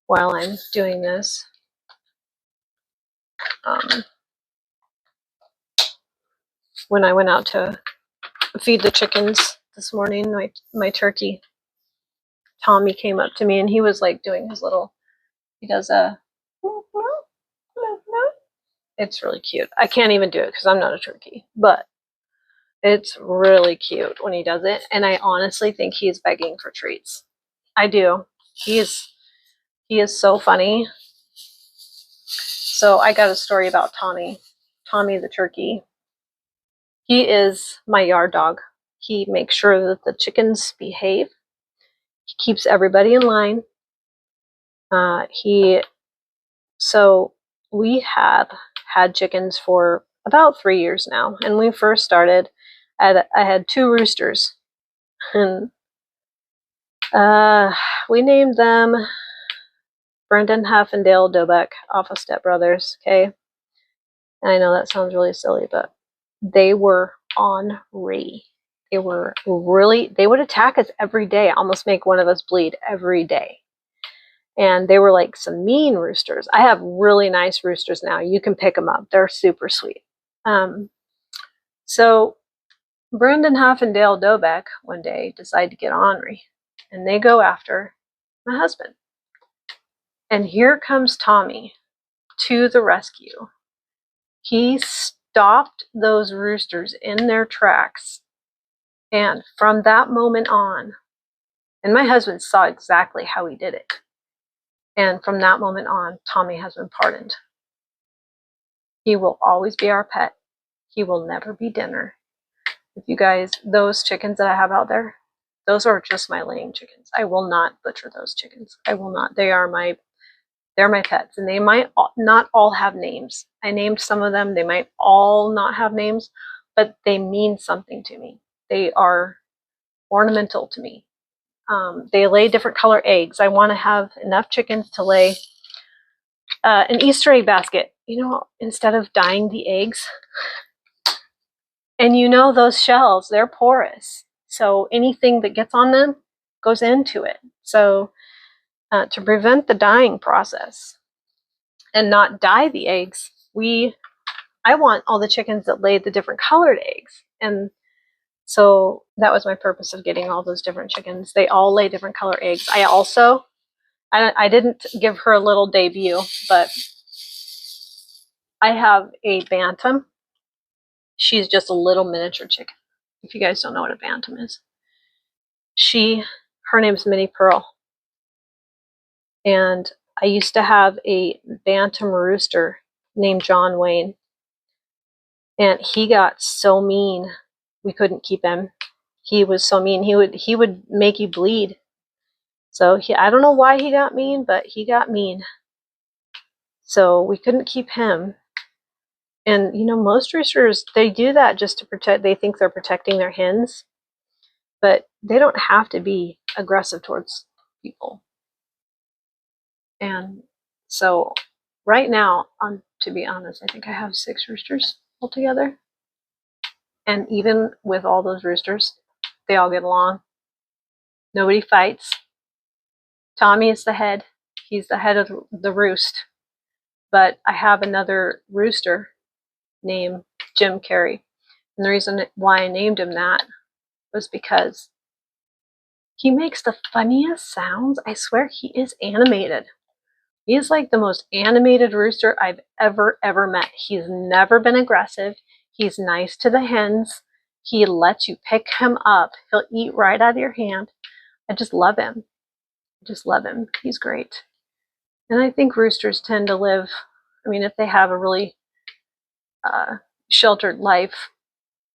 While I'm doing this. When I went out to feed the chickens this morning, my turkey Tommy came up to me and he was like doing his little, he does a, it's really cute. I can't even do it because I'm not a turkey, but it's really cute when he does it. And I honestly think he's begging for treats. I do. He is so funny. So I got a story about Tommy. Tommy the turkey. He is my yard dog. He makes sure that the chickens behave. He keeps everybody in line. So we have had chickens for about 3 years now. And when we first started, I had 2 roosters. And we named them Brendan Huff and Dale Dobeck off of Step Brothers, okay? And I know that sounds really silly, but they were ornery. They would attack us every day, almost make one of us bleed every day. And they were like some mean roosters. I have really nice roosters now. You can pick them up. They're super sweet. So Brendan Huff and Dale Dobeck one day decide to get ornery, and they go after my husband. And here comes Tommy to the rescue. He stopped those roosters in their tracks. And from that moment on, and my husband saw exactly how he did it. And from that moment on, Tommy has been pardoned. He will always be our pet. He will never be dinner. If you guys, those chickens that I have out there, those are just my laying chickens. I will not butcher those chickens. I will not. They're my pets, and they might not all have names. I named some of them. They might all not have names, but they mean something to me. They are ornamental to me. They lay different color eggs. I want to have enough chickens to lay an Easter egg basket, instead of dyeing the eggs. And those shells, they're porous. So anything that gets on them goes into it. So to prevent the dyeing process and not dye the eggs, I want all the chickens that lay the different colored eggs. And so that was my purpose of getting all those different chickens. They all lay different color eggs. I didn't give her a little debut, but I have a bantam. She's just a little miniature chicken. If you guys don't know what a bantam is. Her name's Minnie Pearl. And I used to have a bantam rooster named John Wayne. And he got so mean, we couldn't keep him. He was so mean. He would make you bleed. So I don't know why he got mean, but he got mean. So we couldn't keep him. And most roosters, they do that just to protect. They think they're protecting their hens, but they don't have to be aggressive towards people. And so right now, to be honest, I think I have 6 roosters altogether. And even with all those roosters, they all get along. Nobody fights. Tommy is the head. He's the head of the roost. But I have another rooster named Jim Carey. And the reason why I named him that was because he makes the funniest sounds. I swear he is animated. He is like the most animated rooster I've ever met. He's never been aggressive. He's nice to the hens. He lets you pick him up. He'll eat right out of your hand. I just love him. He's great. And I think roosters tend to live, if they have a really sheltered life,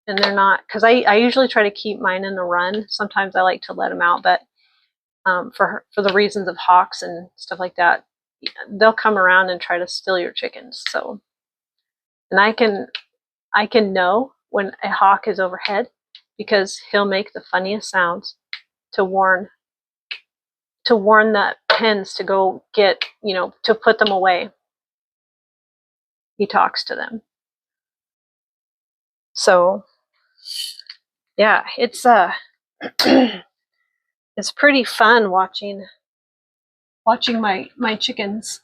and they're not, because I usually try to keep mine in the run. Sometimes I like to let them out, but for the reasons of hawks and stuff like that, they'll come around and try to steal your chickens. So, and I can know when a hawk is overhead because he'll make the funniest sounds to warn the hens to go get, to put them away. He talks to them. So yeah, it's it's pretty fun watching my chickens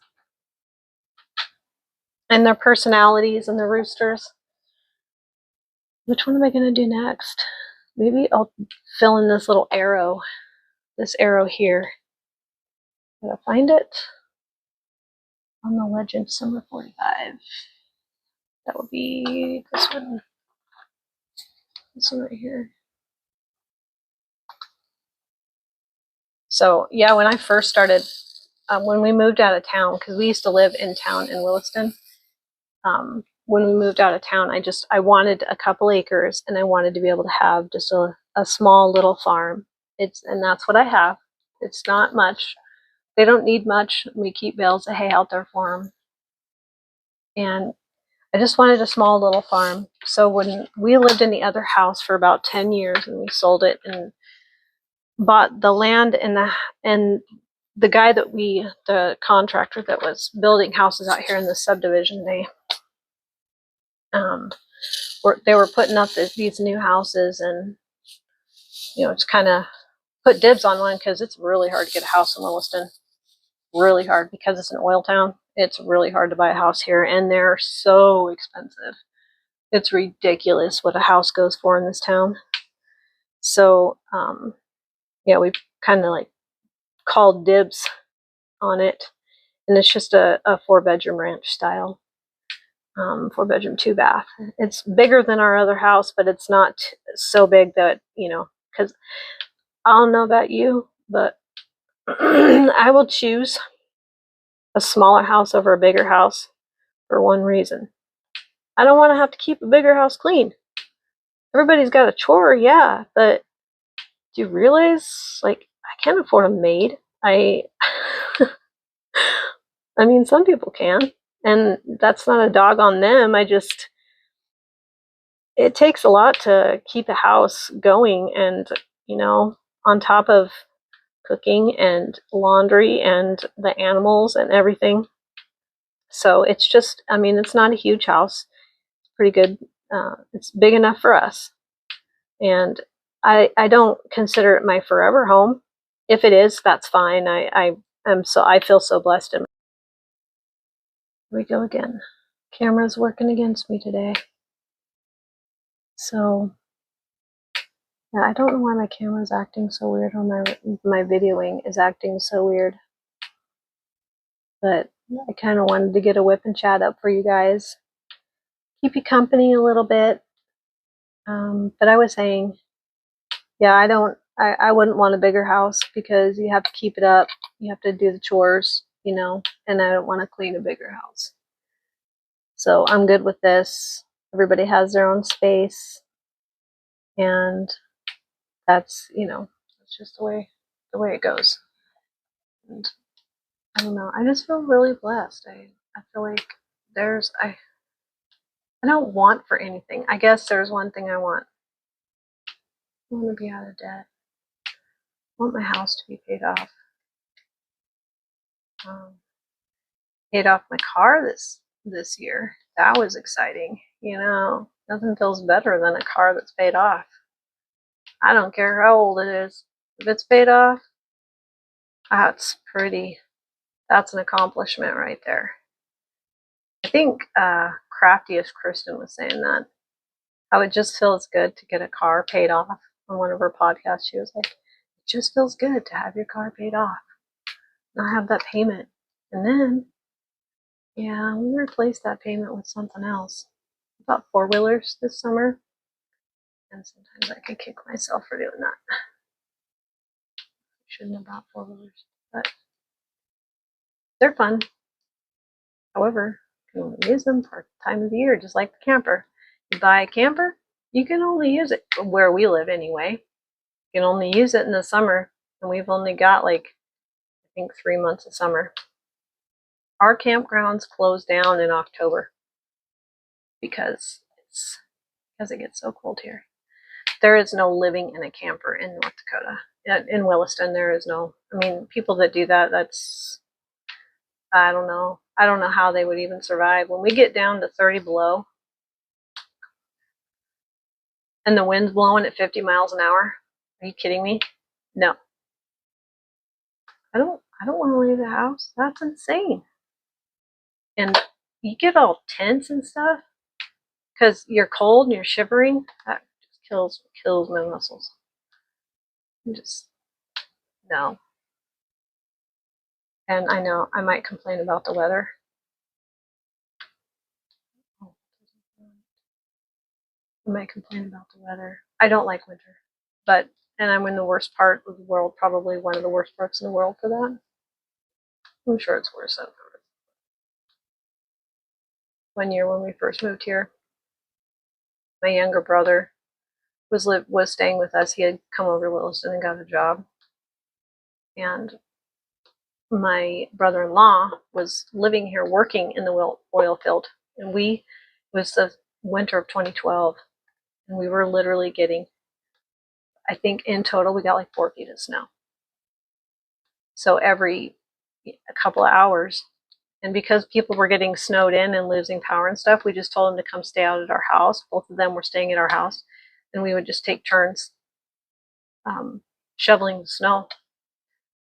and their personalities and the roosters. Which one am I going to do next? Maybe I'll fill in this little arrow this arrow here. Gotta find it on the legend summer 45. That would be this one. This one right here. So yeah, when I first started, when we moved out of town, because we used to live in town in Williston. When we moved out of town, I wanted a couple acres, and I wanted to be able to have just a small little farm. And that's what I have. It's not much. They don't need much. We keep bales of hay out there for them. And I just wanted a small little farm. So when we lived in the other house for about 10 years, and we sold it and bought the land, and the guy the contractor that was building houses out here in the subdivision, they were putting up these new houses, and it's kind of put dibs on one, because it's really hard to get a house in Williston. Really hard, because it's an oil town. It's really hard to buy a house here, and they're so expensive. It's ridiculous what a house goes for in this town. So we kind of like called dibs on it, and it's just a 4-bedroom ranch style, 4-bedroom 2-bath. It's bigger than our other house, but it's not so big that because I don't know about you, but I will choose a smaller house over a bigger house for one reason. I don't want to have to keep a bigger house clean. Everybody's got a chore, yeah, but do you realize, like, I can't afford a maid? I mean, some people can, and that's not a dog on them. It takes a lot to keep a house going, and on top of cooking and laundry and the animals and everything. So it's just, it's not a huge house. It's pretty good. It's big enough for us. And I don't consider it my forever home. If it is, that's fine. I feel so blessed. Here we go again. Camera's working against me today. So yeah, I don't know why my camera's acting so weird, or my videoing is acting so weird. But I kind of wanted to get a WIP and Chat up for you guys. Keep you company a little bit. But I was saying, yeah, I wouldn't want a bigger house, because you have to keep it up. You have to do the chores, and I don't want to clean a bigger house. So I'm good with this. Everybody has their own space, and that's just the way it goes. And I don't know. I just feel really blessed. I feel like I don't want for anything. I guess there's one thing I want. I want to be out of debt. I want my house to be paid off. Paid off my car this year. That was exciting. Nothing feels better than a car that's paid off. I don't care how old it is. If it's paid off, that's an accomplishment right there. I think Craftiest Kristen was saying that. How it just feels good to get a car paid off. On one of her podcasts, she was like, it just feels good to have your car paid off. Not have that payment. And then, yeah, I'm going to replace that payment with something else. I bought 4-wheelers this summer. And sometimes I can kick myself for doing that. I shouldn't have bought 4-wheelers. But they're fun. However, you can only use them for time of the year, just like the camper. You buy a camper, you can only use it where we live anyway. You can only use it in the summer, and we've only got I think 3 months of summer. Our campgrounds close down in October because it gets so cold here. There is no living in a camper in North Dakota. In Williston, there is no. People that do that, I don't know. I don't know how they would even survive. When we get down to 30 below and the wind's blowing at 50 miles an hour, are you kidding me? No. I don't want to leave the house. That's insane. And you get all tense and stuff because you're cold and you're shivering. That just kills my muscles. No. And I know I might complain about the weather. I might complain about the weather. I don't like winter, but, and I'm in the worst part of the world, probably one of the worst parts in the world for that. I'm sure it's worse than one year when we first moved here. My younger brother was staying with us. He had come over to Williston and got a job, and my brother-in-law was living here working in the oil field, and it was the winter of 2012, and we were literally getting, I think in total we got like 4 feet of snow. So every a couple of hours, and because people were getting snowed in and losing power and stuff, we just told them to come stay out at our house. Both of them were staying at our house, and we would just take turns shoveling the snow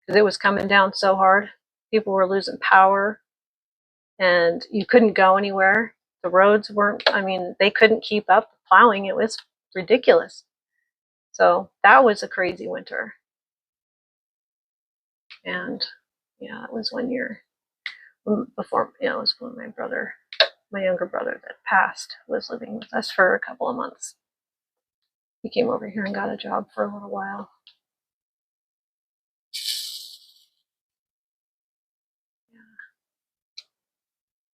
because it was coming down so hard. People were losing power, and you couldn't go anywhere. The roads weren't, I mean, they couldn't keep up plowing. It was ridiculous. So that was a crazy winter. And yeah, it was 1 year before, it was when my younger brother that passed was living with us for a couple of months. He came over here and got a job for a little while. Yeah.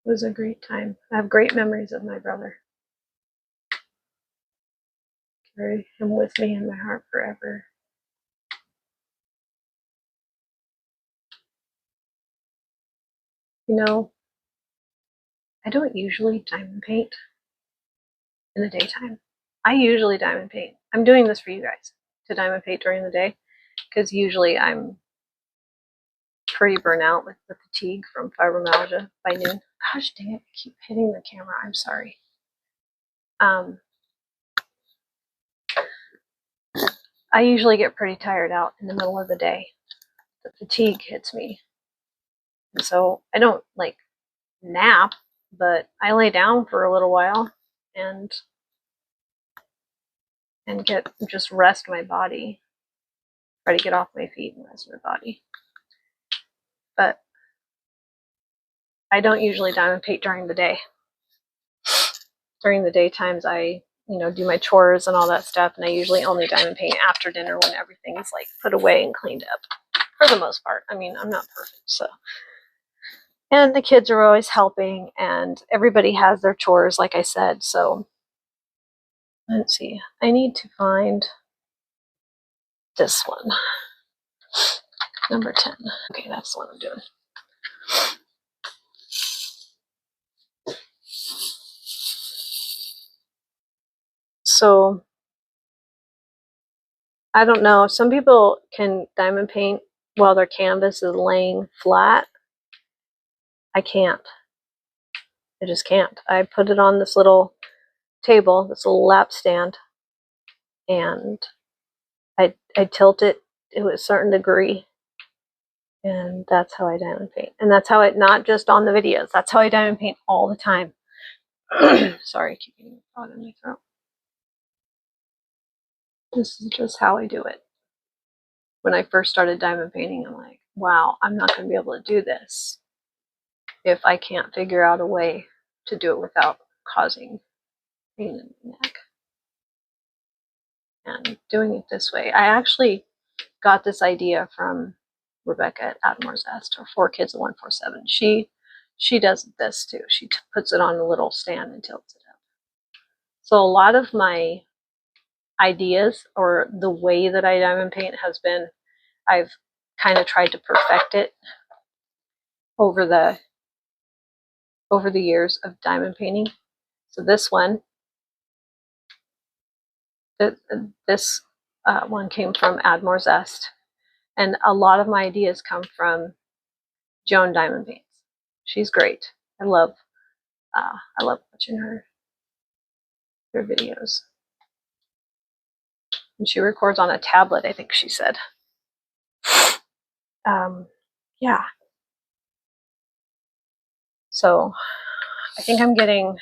It was a great time. I have great memories of my brother. Carry him with me in my heart forever. You know, I don't usually diamond paint in the daytime. I usually diamond paint. I'm doing this for you guys, to diamond paint during the day, because usually I'm pretty burnt out with the fatigue from fibromyalgia by noon. Gosh dang it, I keep hitting the camera. I'm sorry. I usually get pretty tired out in the middle of the day. The fatigue hits me. And so I don't like nap, but I lay down for a little while and just rest my body. Try to get off my feet and rest my body. But I don't usually diamond paint during the day. During the daytimes I, do my chores and all that stuff, and I usually only diamond paint after dinner when everything's like put away and cleaned up. For the most part. I mean, I'm not perfect, so. And the kids are always helping, and everybody has their chores, like I said, so. Let's see. I need to find this one. Number 10. Okay, that's the one I'm doing. So, I don't know. Some people can diamond paint while their canvas is laying flat. I can't. I just can't. I put it on this little table, this little lap stand, and I tilt it to a certain degree, and that's how I diamond paint. And that's how not just on the videos, that's how I diamond paint all the time. Sorry, I keep getting frog in my throat. This is just how I do it. When I first started diamond painting, I'm like, wow, I'm not going to be able to do this if I can't figure out a way to do it without causing pain in the neck. And doing it this way, I actually got this idea from Rebecca at Admore's Zest, or 4 Kids at 147. She does this too. She puts it on a little stand and tilts it up. So a lot of my ideas, or the way that I diamond paint, has been, I've kind of tried to perfect it over the years of diamond painting. So this one, this one came from Admore's Zest, and a lot of my ideas come from Joan Diamond Paints. She's great. I love watching her videos. And she records on a tablet, I think she said. Yeah. So I think I'm getting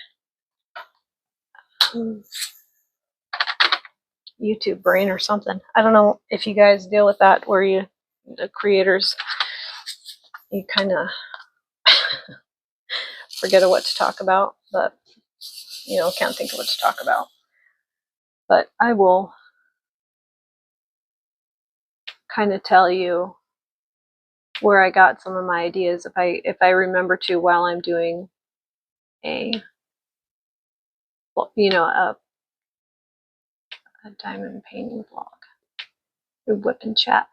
YouTube brain or something. I don't know if you guys deal with that, where you the creators, you kind of forget what to talk about, but can't think of what to talk about. But I will kind of tell you where I got some of my ideas if I remember to while I'm doing a diamond painting vlog through WIP and Chat.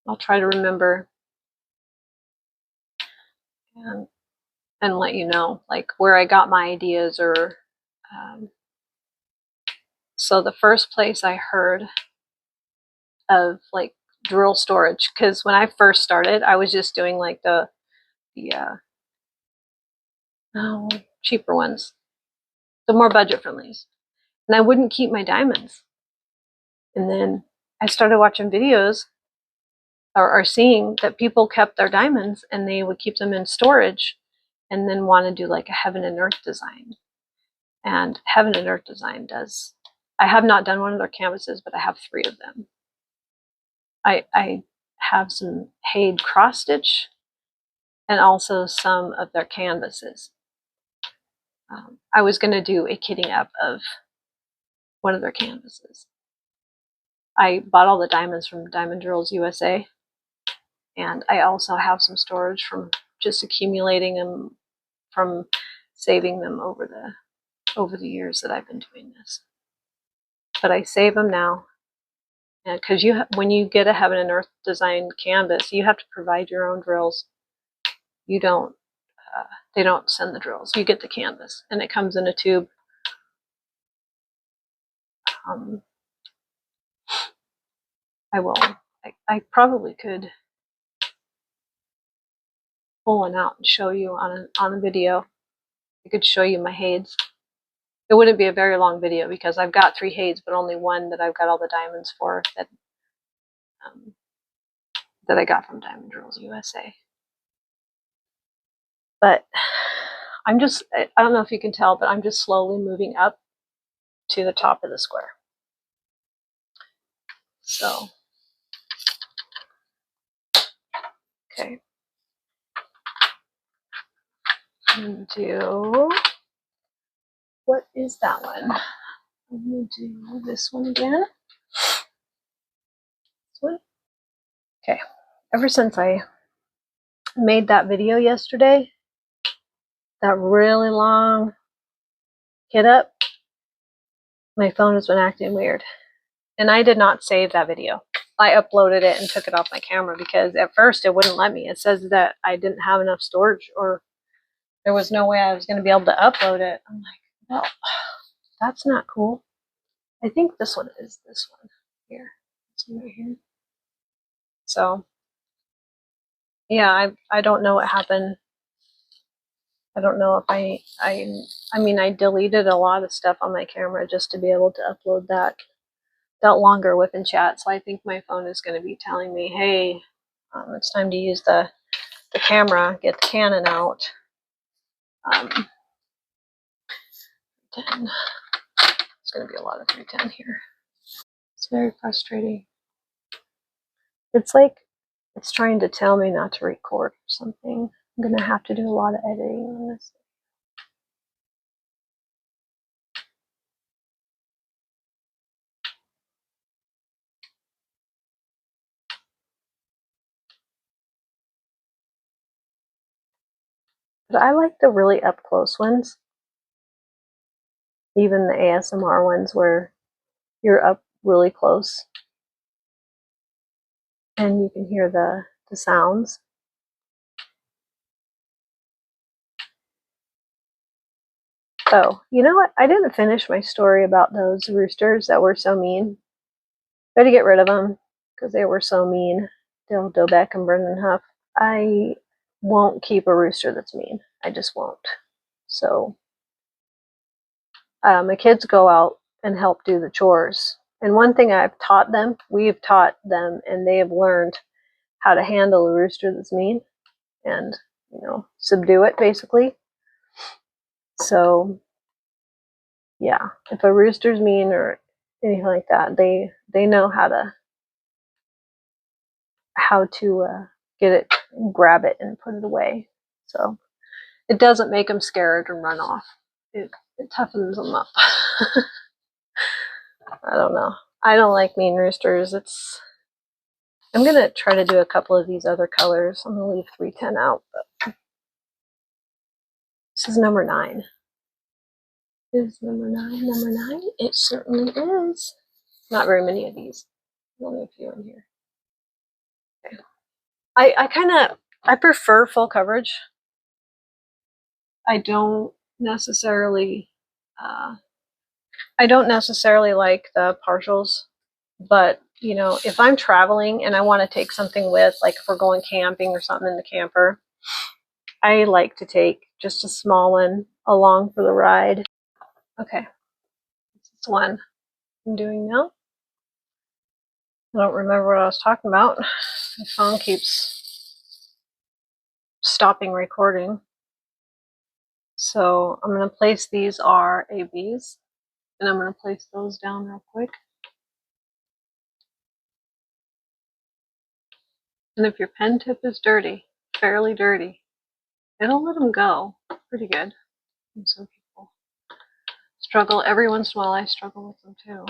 I'll try to remember and let you know like where I got my ideas or so the first place I heard of like drill storage, because when I first started I was just doing like the cheaper ones, the more budget friendlies, and I wouldn't keep my diamonds. And then I started watching videos or seeing that people kept their diamonds and they would keep them in storage and then want to do like a heaven and earth design. And heaven and earth design does, I have not done one of their canvases, but I have 3 of them. I have some Haid cross stitch and also some of their canvases. I was going to do a kitting up of one of their canvases. I bought all the diamonds from Diamond Drills USA, and I also have some storage from just accumulating them from saving them over the years that I've been doing this. But I save them now, and because when you get a heaven and earth design canvas, you have to provide your own drills. You don't. They don't send the drills. You get the canvas, and it comes in a tube. I probably could pull one out and show you on a video. I could show you my Haids. It wouldn't be a very long video because I've got 3 Haids, but only one that I've got all the diamonds for that I got from Diamond Drills USA. But I don't know if you can tell, but I'm just slowly moving up to the top of the square. So, okay. I'm gonna do, what is that one? I'm gonna do this one again. This one. Okay. Ever since I made that video yesterday, that really long hit up, my phone has been acting weird. And I did not save that video. I uploaded it and took it off my camera because at first it wouldn't let me. It says that I didn't have enough storage or there was no way I was going to be able to upload it. I'm like, well, that's not cool. I think this one is this one here. This one right here. So, yeah, I don't know what happened. I don't know if I mean, I deleted a lot of stuff on my camera just to be able to upload that longer WIP and Chat. So I think my phone is going to be telling me, hey, it's time to use the camera, get the Canon out. 10. It's going to be a lot of 310 here. It's very frustrating. It's like it's trying to tell me not to record or something. I'm going to have to do a lot of editing on this. But I like the really up close ones. Even the ASMR ones where you're up really close and you can hear the sounds. Oh, you know what? I didn't finish my story about those roosters that were so mean. Better get rid of them because they were so mean. Dildo Beck and Brendan Huff. I won't keep a rooster that's mean. I just won't. So my kids go out and help do the chores. And one thing we've taught them, and they have learned how to handle a rooster that's mean and, subdue it basically. So, yeah, if a rooster's mean or anything like that, they know how to how to get it, grab it, and put it away. So it doesn't make them scared and run off. It toughens them up. I don't know. I don't like mean roosters. I'm going to try to do a couple of these other colors. I'm going to leave 310 out. But this is number 9. Is number 9 number 9? It certainly is. Not very many of these. There's only a few in here. Okay. I prefer full coverage. I don't necessarily like the partials, but you know, if I'm traveling and I want to take something with, like if we're going camping or something in the camper, I like to take just a small one along for the ride. Okay, this is one I'm doing now. I don't remember what I was talking about. My phone keeps stopping recording. So I'm going to place these RABs, and I'm going to place those down real quick. And if your pen tip is dirty, fairly dirty, it'll let them go pretty good. And some people struggle. Every once in a while I struggle with them too.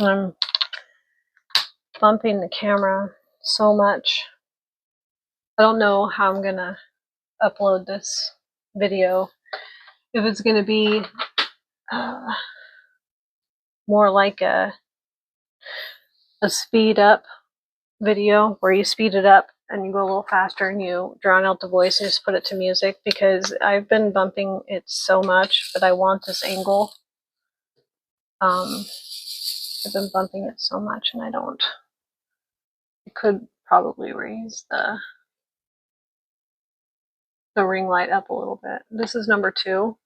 I'm bumping the camera so much. I don't know how I'm gonna upload this video. If it's gonna be more like a speed up video where you speed it up and you go a little faster and you drown out the voice and just put it to music, because I've been bumping it so much, but I want this angle. I've been bumping it so much and I don't. I could probably raise the ring light up a little bit. This is number 2.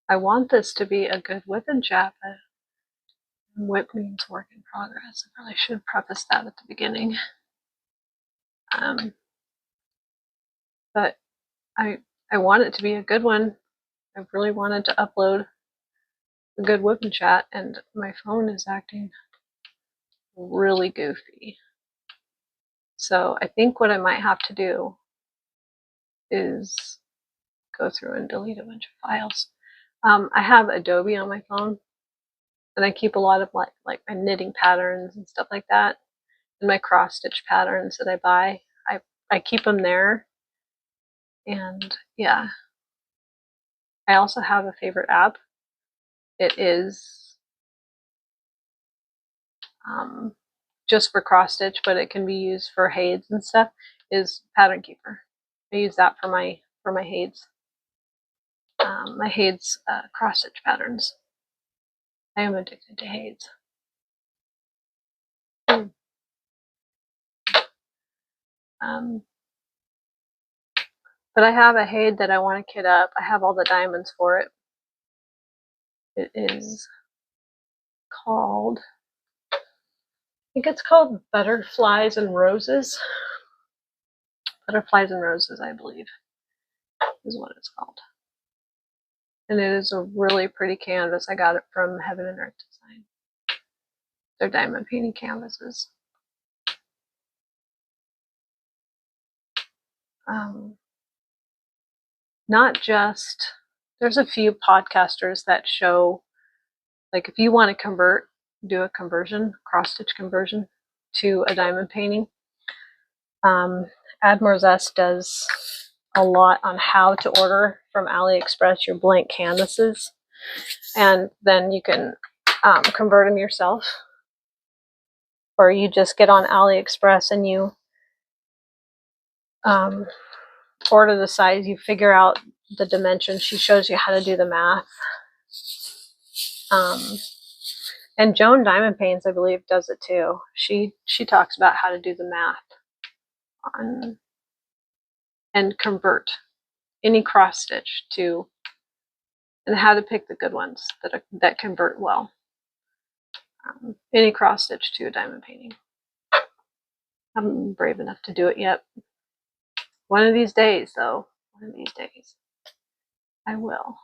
I want this to be a good WIP and Chat, but WIP means work in progress. I probably should preface that at the beginning. But I want it to be a good one. I really wanted to upload a good WIP and Chat, and my phone is acting really goofy. So I think what I might have to do is go through and delete a bunch of files. I have Adobe on my phone, and I keep a lot of like my knitting patterns and stuff like that, and my cross stitch patterns that I buy. I keep them there. And yeah, I also have a favorite app. It is just for cross stitch, but it can be used for heids and stuff. Is Pattern Keeper. I use that for my heids. My heids cross stitch patterns. I am addicted to heids. But I have a haid that I want to kit up. I have all the diamonds for it. It is called, I think it's called Butterflies and Roses. Butterflies and Roses, I believe, is what it's called. And it is a really pretty canvas. I got it from Heaven and Earth Design. They're diamond painting canvases. Not just, there's a few podcasters that show, like if you want to do a conversion, cross-stitch conversion to a diamond painting. Admore Zest does a lot on how to order from AliExpress your blank canvases, and then you can convert them yourself, or you just get on AliExpress and you order the size, you figure out the dimensions. She shows you how to do the math. And Joan Diamond Paints, I believe, does it too. She talks about how to do the math on and convert any cross stitch to, and how to pick the good ones that convert well. Any cross stitch to a diamond painting. I'm brave enough to do it yet. One of these days, though. One of these days, I will.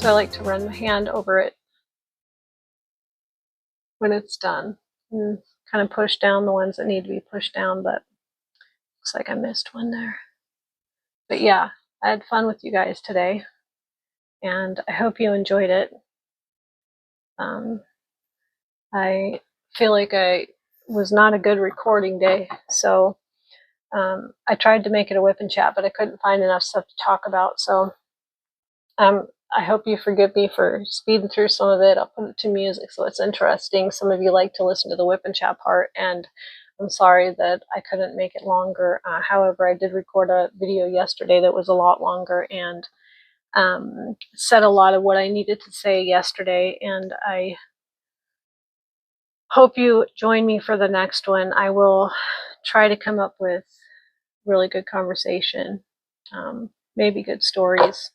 So I like to run my hand over it when it's done and kind of push down the ones that need to be pushed down, but looks like I missed one there. But yeah, I had fun with you guys today, and I hope you enjoyed it. I feel like I was not a good recording day, so I tried to make it a WIP and Chat, but I couldn't find enough stuff to talk about. So I hope you forgive me for speeding through some of it. I'll put it to music so it's interesting. Some of you like to listen to the WIP and Chat part, and I'm sorry that I couldn't make it longer. However, I did record a video yesterday that was a lot longer and said a lot of what I needed to say yesterday, and I hope you join me for the next one. I will try to come up with really good conversation, maybe good stories.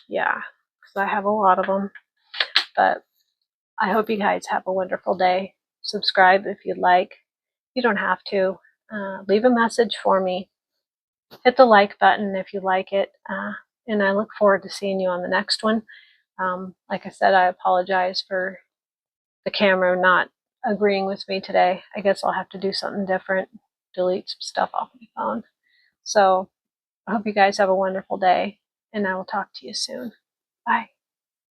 Yeah, because I have a lot of them. But I hope you guys have a wonderful day. Subscribe if you'd like. You don't have to. Leave a message for me. Hit the like button if you like it. And I look forward to seeing you on the next one. Like I said, I apologize for the camera not agreeing with me today. I guess I'll have to do something different, delete some stuff off my phone. So I hope you guys have a wonderful day, and I will talk to you soon. Bye.